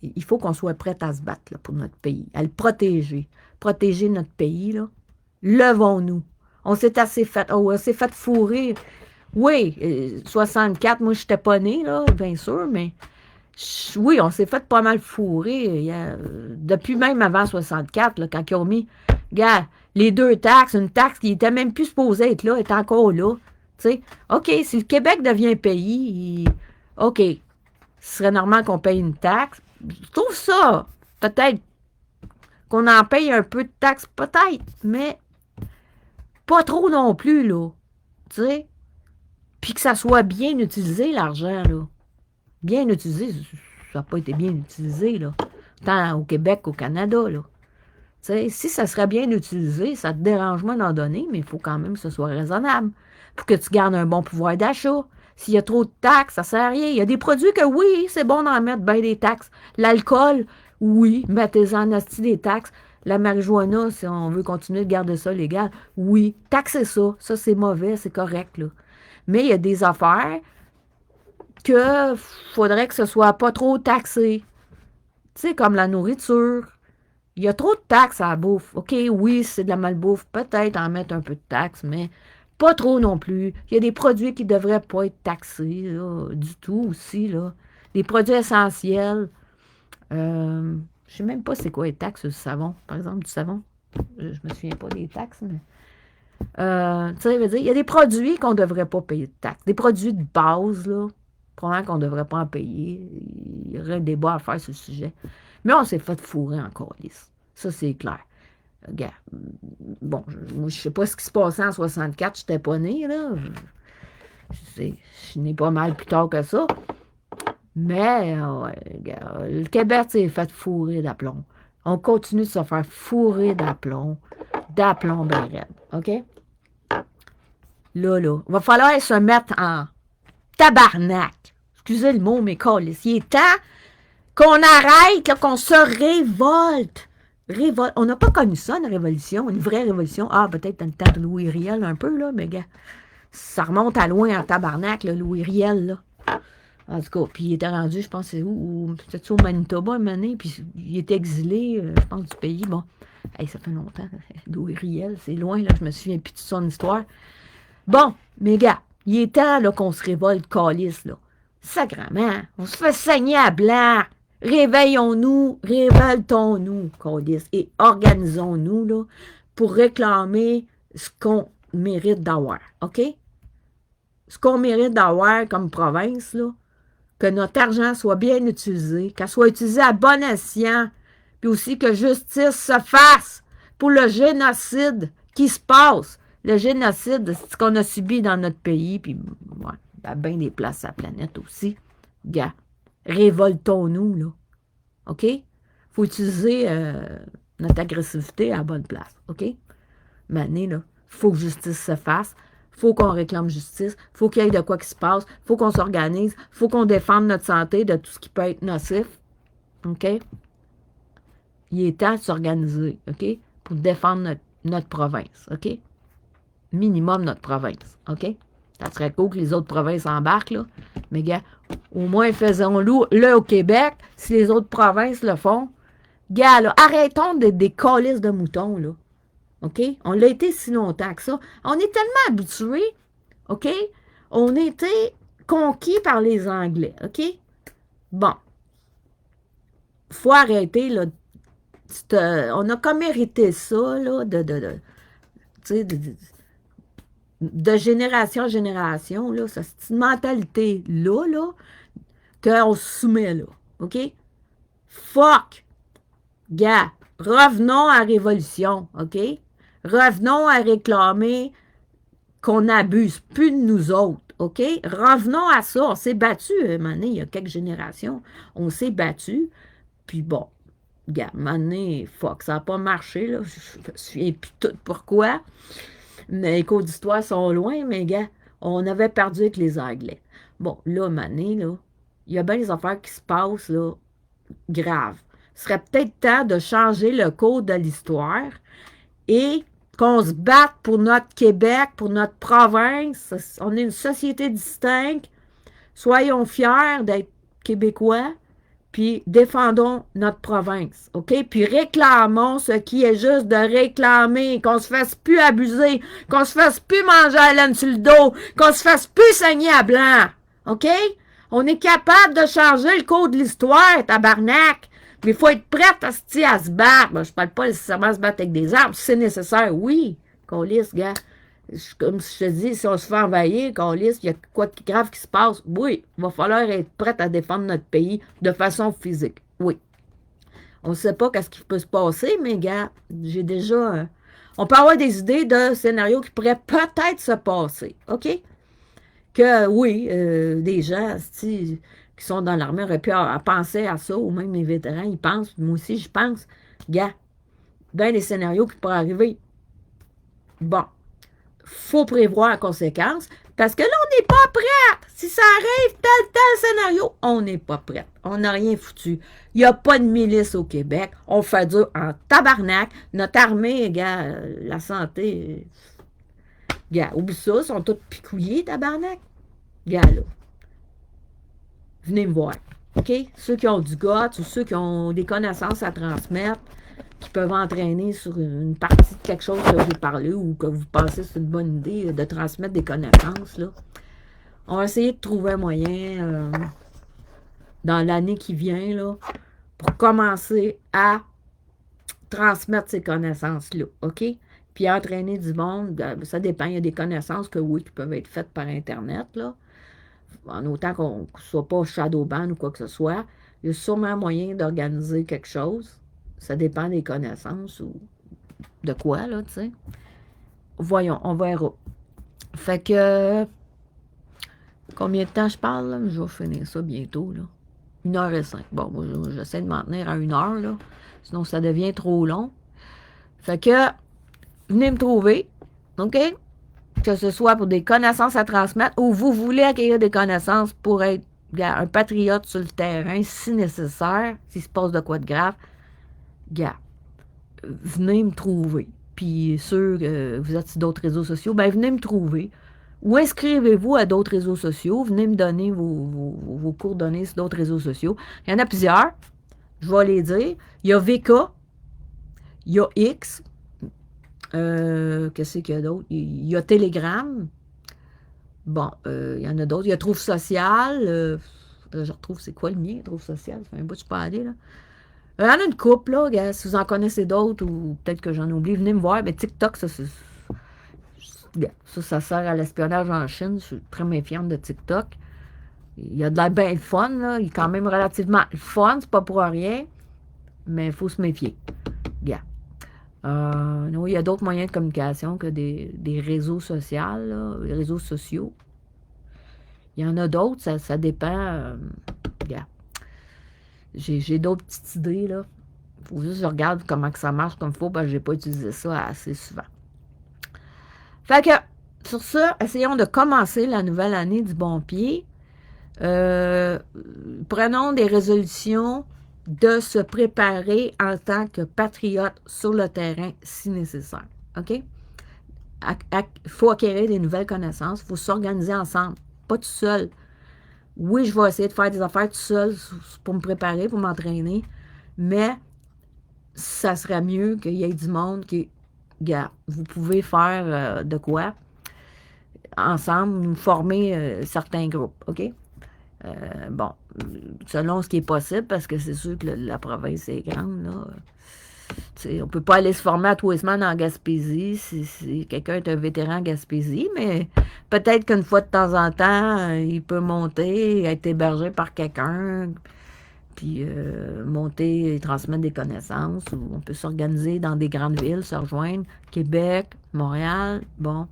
Speaker 1: Il faut qu'on soit prêt à se battre là, pour notre pays, à le protéger. Protéger notre pays, là. Levons-nous. On s'est assez fait, on s'est fait fourrer. Oui, 64, moi, je n'étais pas née, là, bien sûr, mais oui, on s'est fait pas mal fourrer. Depuis même avant 64, là, quand ils ont mis, regarde, les deux taxes, une taxe qui n'était même plus supposée être là, est encore là. Tu sais, OK, si le Québec devient pays, OK, ce serait normal qu'on paye une taxe. Je trouve ça, peut-être qu'on en paye un peu de taxes, peut-être, mais pas trop non plus, là. Tu sais, Puis que ça soit bien utilisé, l'argent, là. Bien utilisé, ça n'a pas été bien utilisé, là. Tant au Québec qu'au Canada, là. T'sais, si ça serait bien utilisé, ça te dérange moins d'en donner, mais il faut quand même que ce soit raisonnable pour que tu gardes un bon pouvoir d'achat. S'il y a trop de taxes, ça ne sert à rien. Il y a des produits que oui, c'est bon d'en mettre bien des taxes. L'alcool, oui, mettez-en asti des taxes. La marijuana, si on veut continuer de garder ça légal, oui, taxez ça. Ça, c'est mauvais, c'est correct, là. Mais il y a des affaires que faudrait que ce soit pas trop taxé. Tu sais, comme la nourriture. Il y a trop de taxes à la bouffe. OK, oui, c'est de la malbouffe. Peut-être en mettre un peu de taxes, mais pas trop non plus. Il y a des produits qui ne devraient pas être taxés là, du tout aussi. Là. Des produits essentiels. Je ne sais même pas c'est quoi les taxes sur le savon. Par exemple, du savon. Je me souviens pas des taxes, mais... tu sais, il y a des produits qu'on ne devrait pas payer de taxes. Des produits de base, là. Probablement qu'on ne devrait pas en payer. Il y aurait un débat à faire sur le sujet. Mais on s'est fait fourrer encore, lisse. Ça, c'est clair. Regarde, bon, moi, je sais pas ce qui se passait en 64, je n'étais pas né, là. Je n'ai pas mal plus tard que ça. Mais, ouais, regarde, le Québec s'est fait fourrer d'aplomb. On continue de se faire fourrer d'aplomb ben raide, OK? Là, il va falloir se mettre en tabarnak. Excusez le mot, mais câlisse. Il est temps qu'on arrête, là, qu'on se révolte. On n'a pas connu ça, une révolution, une vraie révolution. Ah, peut-être dans le temps de Louis Riel un peu, là, mais gars, ça remonte à loin en tabarnak, là, Louis Riel, là. En tout cas, puis il était rendu, je pense, c'est où? Peut-être au Manitoba, un moment donné, puis il était exilé, je pense, du pays. Bon, hey, ça fait longtemps, Louis Riel, c'est loin, là, je me souviens plus de son histoire. Bon, mes gars, il est temps, là, qu'on se révolte, calice, là. Sacrement, on se fait saigner à blanc. Réveillons-nous, révoltons-nous, calice, et organisons-nous, là, pour réclamer ce qu'on mérite d'avoir, OK? Ce qu'on mérite d'avoir comme province, là, que notre argent soit bien utilisé, qu'elle soit utilisée à bon escient, puis aussi que justice se fasse pour le génocide qui se passe. Le génocide, c'est ce qu'on a subi dans notre pays, puis ouais, à bien des places sur la planète aussi. Gars, révoltons-nous, là. OK? Il faut utiliser notre agressivité à la bonne place. OK? Maintenant, là, il faut que justice se fasse. Il faut qu'on réclame justice. Il faut qu'il y ait de quoi qui se passe. Il faut qu'on s'organise. Il faut qu'on défende notre santé de tout ce qui peut être nocif. OK? Il est temps de s'organiser, OK? Pour défendre notre province, OK? Minimum notre province, OK? Ça serait cool que les autres provinces embarquent, là. Mais, gars, au moins faisons-le au Québec, si les autres provinces le font. Gars, là, arrêtons d'être des calices de moutons, là. OK? On l'a été si longtemps que ça. On est tellement habitués, OK? On était conquis par les Anglais, OK? Bon. Faut arrêter, là. On a comme hérité ça, là, de génération en génération, là. C'est une mentalité-là, là, qu'on se soumet, là. OK? Fuck! Gars, revenons à la révolution, OK? Revenons à réclamer qu'on n'abuse plus de nous autres, OK? Revenons à ça. On s'est battu, un moment donné, il y a quelques générations. On s'est battu. Puis bon, gars, un moment donné, fuck, ça n'a pas marché, là. Je me souviens plus tout pourquoi. Les cours d'histoire sont loin, mais gars, on avait perdu avec les Anglais. Bon, là, un moment donné, là, il y a bien des affaires qui se passent, là, graves. Ce serait peut-être temps de changer le cours de l'histoire et qu'on se batte pour notre Québec, pour notre province. On est une société distincte. Soyons fiers d'être Québécois, puis défendons notre province, OK? Puis réclamons ce qui est juste de réclamer, qu'on se fasse plus abuser, qu'on se fasse plus manger à laine sur le dos, qu'on se fasse plus saigner à blanc, OK? On est capable de changer le cours de l'histoire, tabarnak! Mais il faut être prête à se battre. Ben, je ne parle pas nécessairement de se battre avec des armes. Si c'est nécessaire, oui. Câlisse, gars. Comme je te dis, si on se fait envahir, câlisse, il y a quoi de grave qui se passe. Oui, il va falloir être prête à défendre notre pays de façon physique. Oui. On ne sait pas qu'est-ce qui peut se passer, mais gars, j'ai déjà... on peut avoir des idées de scénarios qui pourraient peut-être se passer. OK? que oui, des gens qui sont dans l'armée auraient pu penser à ça, ou même les vétérans, ils pensent, moi aussi je pense, gars, ben les scénarios qui pourraient arriver. Bon, faut prévoir la conséquence, parce que là, on n'est pas prêt. Si ça arrive, tel scénario, on n'est pas prêt. On n'a rien foutu. Il n'y a pas de milice au Québec. On fait dur en tabarnak. Notre armée, gars, la santé, gars, oublie ça, ils sont tous picouillés, tabarnak. Gars, là, venez me voir. OK? Ceux qui ont du goût ou ceux qui ont des connaissances à transmettre, qui peuvent entraîner sur une partie de quelque chose que j'ai parlé ou que vous pensez que c'est une bonne idée de transmettre des connaissances, là. On va essayer de trouver un moyen dans l'année qui vient, là, pour commencer à transmettre ces connaissances-là, OK? Puis entraîner du monde, ça dépend, il y a des connaissances que oui, qui peuvent être faites par Internet, là, en autant qu'on ne soit pas shadowban ou quoi que ce soit. Il y a sûrement un moyen d'organiser quelque chose. Ça dépend des connaissances ou de quoi, là, tu sais. Voyons, on verra. Fait que, combien de temps je parle, là? Je vais finir ça bientôt, là. 1h05. Bon, moi, j'essaie de m'en tenir à 1h, là. Sinon, ça devient trop long. Fait que, venez me trouver, OK? Que ce soit pour des connaissances à transmettre ou vous voulez acquérir des connaissances pour être un patriote sur le terrain, si nécessaire, s'il se passe de quoi de grave, gars, venez me trouver. Puis ceux que vous êtes sur d'autres réseaux sociaux, ben venez me trouver. Ou inscrivez-vous à d'autres réseaux sociaux. Venez me donner vos coordonnées sur d'autres réseaux sociaux. Il y en a plusieurs. Je vais les dire. Il y a VK. Il y a X. Qu'est-ce qu'il y a d'autre? Il y a Telegram. Bon, il y en a d'autres. Il y a Trouve Social. Je retrouve, c'est quoi le mien, Trouve Social? Ça fait un bout que je peux aller, là. Il y en a une couple, là, gars, si vous en connaissez d'autres, ou peut-être que j'en oublie, venez me voir. Mais TikTok, ça sert à l'espionnage en Chine. Je suis très méfiante de TikTok. Il y a de la bien fun, là. Il est quand même relativement fun, c'est pas pour rien. Mais il faut se méfier. Gars. Non, il y a d'autres moyens de communication que des réseaux sociaux, là, les réseaux sociaux. Il y en a d'autres, ça dépend. Gars. J'ai d'autres petites idées, là. Faut juste que je regarde comment que ça marche comme il faut, parce que j'ai pas utilisé ça assez souvent. Fait que, sur ça, essayons de commencer la nouvelle année du bon pied. Prenons des résolutions de se préparer en tant que patriote sur le terrain si nécessaire. OK? Il faut acquérir des nouvelles connaissances, il faut s'organiser ensemble, pas tout seul. Oui, je vais essayer de faire des affaires tout seul pour me préparer, pour m'entraîner, mais ça serait mieux qu'il y ait du monde qui, regarde, vous pouvez faire de quoi ensemble, nous former certains groupes, OK? Bon, selon ce qui est possible, parce que c'est sûr que la province est grande, là. On ne peut pas aller se former à tous les semaines en Gaspésie si quelqu'un est un vétéran en Gaspésie, mais peut-être qu'une fois de temps en temps, il peut monter, être hébergé par quelqu'un, puis monter et transmettre des connaissances, ou on peut s'organiser dans des grandes villes, se rejoindre, Québec, Montréal, bon,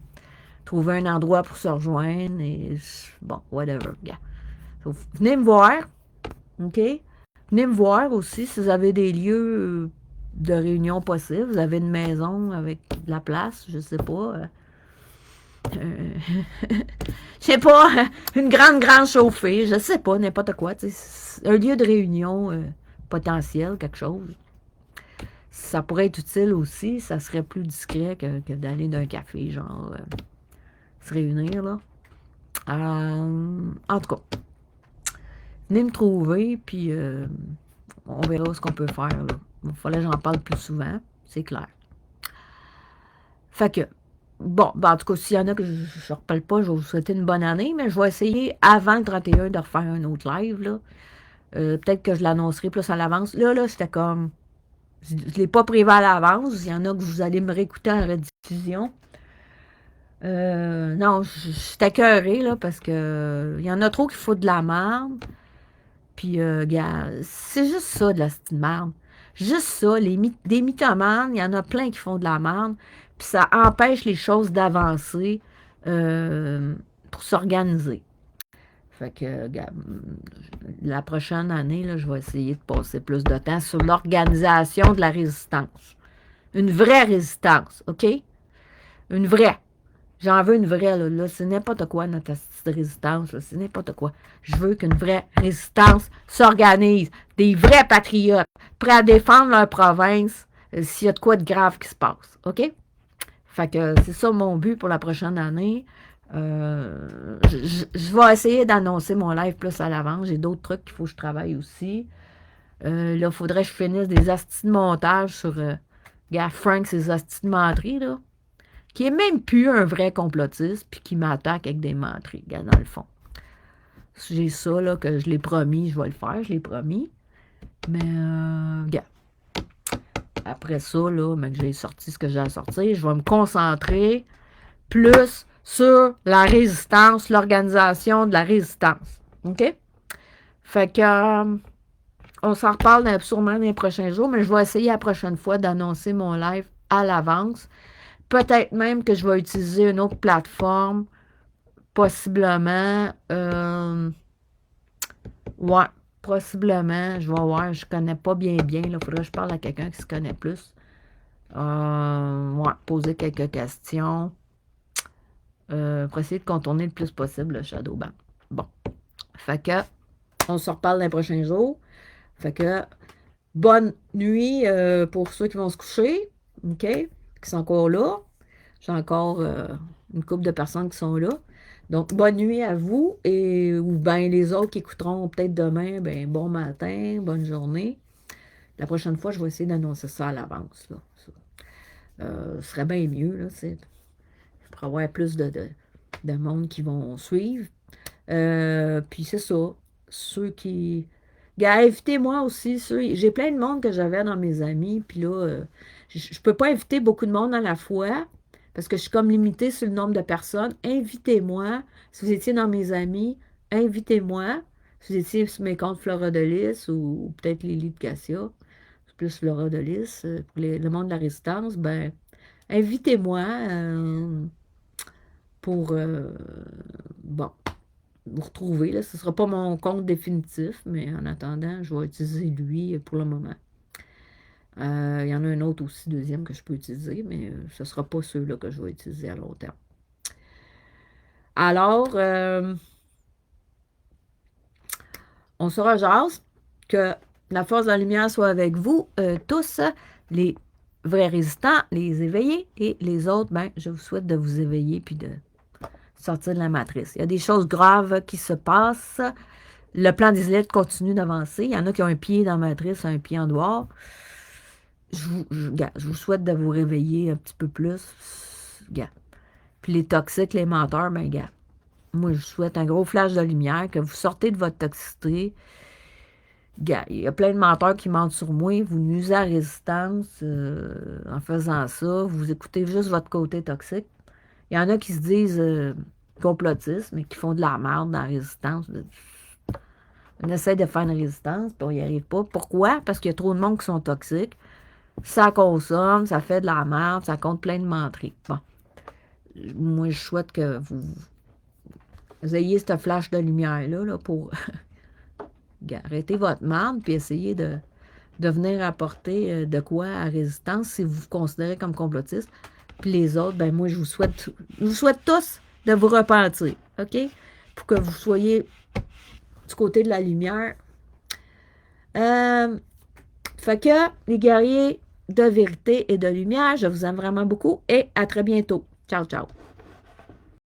Speaker 1: trouver un endroit pour se rejoindre, et bon, whatever, gars. Venez me voir, OK? Venez me voir aussi si vous avez des lieux de réunion possibles. Vous avez une maison avec de la place, je sais pas. Je sais pas, une grande chauffée, je sais pas, n'importe quoi. Un lieu de réunion potentiel, quelque chose. Ça pourrait être utile aussi, ça serait plus discret que d'aller d'un café, genre, se réunir, là. En tout cas, venez me trouver, puis on verra ce qu'on peut faire, là. Il fallait que j'en parle plus souvent, c'est clair. Fait que, bon, ben en tout cas, s'il y en a que je ne reparle pas, je vais vous souhaiter une bonne année, mais je vais essayer avant le 31 de refaire un autre live, là. Peut-être que je l'annoncerai plus à l'avance. Là, c'était comme, je ne l'ai pas prévu à l'avance. Il y en a que vous allez me réécouter en rediffusion. Non, je suis écœurée, là, parce que il y en a trop qui foutent de la merde. Puis, gars, c'est juste ça, de la petite merde. Juste ça, des mythomanes, il y en a plein qui font de la merde, puis ça empêche les choses d'avancer, pour s'organiser. Fait que, la prochaine année, là, je vais essayer de passer plus de temps sur l'organisation de la résistance. Une vraie résistance, OK? Une vraie. J'en veux une vraie, là c'est n'importe quoi, notre de résistance, c'est n'importe quoi. Je veux qu'une vraie résistance s'organise. Des vrais patriotes, prêts à défendre leur province s'il y a de quoi de grave qui se passe, OK? Fait que c'est ça mon but pour la prochaine année. Je vais essayer d'annoncer mon live plus à l'avance. J'ai d'autres trucs qu'il faut que je travaille aussi. Là, il faudrait que je finisse des astis de montage sur Frank, ses astis de menterie, là, qui est même plus un vrai complotiste, puis qui m'attaque avec des menteries, dans le fond. J'ai ça, là, que je l'ai promis, je vais le faire, je l'ai promis. Mais, après ça, là, que j'ai sorti ce que j'ai à sortir, je vais me concentrer plus sur la résistance, l'organisation de la résistance. OK? Fait que, on s'en reparle sûrement dans les prochains jours, mais je vais essayer la prochaine fois d'annoncer mon live à l'avance. Peut-être même que je vais utiliser une autre plateforme, possiblement. Ouais, possiblement. Je vais voir, je connais pas bien. Il faudrait que je parle à quelqu'un qui se connaît plus. Ouais, poser quelques questions. Pour essayer de contourner le plus possible le Shadowban. Bon. Fait que, on se reparle dans les prochains jours. Fait que, bonne nuit pour ceux qui vont se coucher, OK, qui sont encore là. J'ai encore une couple de personnes qui sont là. Donc, bonne nuit à vous ou bien les autres qui écouteront peut-être demain, ben bon matin, bonne journée. La prochaine fois, je vais essayer d'annoncer ça à l'avance. Ce serait bien mieux, là, pour avoir plus de monde qui vont suivre. Puis c'est ça. Ceux qui... invitez-moi aussi. J'ai plein de monde que j'avais dans mes amis. Puis là, je peux pas inviter beaucoup de monde à la fois parce que je suis comme limitée sur le nombre de personnes. Invitez-moi. Si vous étiez dans mes amis, invitez-moi. Si vous étiez sur mes comptes Flora de Lys ou peut-être Lily de Cassia, c'est plus Flora de Lys, pour le monde de la résistance, ben invitez-moi pour bon, vous retrouver. Là. Ce ne sera pas mon compte définitif, mais en attendant, je vais utiliser lui pour le moment. Il y en a un autre aussi, deuxième, que je peux utiliser, mais ce ne sera pas ceux-là que je vais utiliser à long terme. Alors, on se rejase. Que la force de la lumière soit avec vous tous, les vrais résistants, les éveillés, et les autres, ben, je vous souhaite de vous éveiller puis de sortir de la matrice. Il y a des choses graves qui se passent. Le plan des élites continue d'avancer. Il y en a qui ont un pied dans la matrice, un pied en dehors. Je vous souhaite de vous réveiller un petit peu plus. Puis les toxiques, les menteurs, ben, moi, je vous souhaite un gros flash de lumière, que vous sortez de votre toxicité. Il y a plein de menteurs qui mentent sur moi. Vous nuisez à la résistance en faisant ça. Vous écoutez juste votre côté toxique. Il y en a qui se disent complotistes, mais qui font de la merde dans la résistance. On essaie de faire une résistance, puis on n'y arrive pas. Pourquoi? Parce qu'il y a trop de monde qui sont toxiques. Ça consomme, ça fait de la merde, ça compte plein de menteries. Bon. Moi, je souhaite que vous ayez ce flash de lumière-là là, pour arrêter votre merde, puis essayer de venir apporter de quoi à résistance si vous vous considérez comme complotiste. Puis les autres, ben moi, je vous souhaite tous de vous repentir, OK? Pour que vous soyez du côté de la lumière. Fait que, les guerriers de vérité et de lumière, je vous aime vraiment beaucoup et à très bientôt. Ciao, ciao.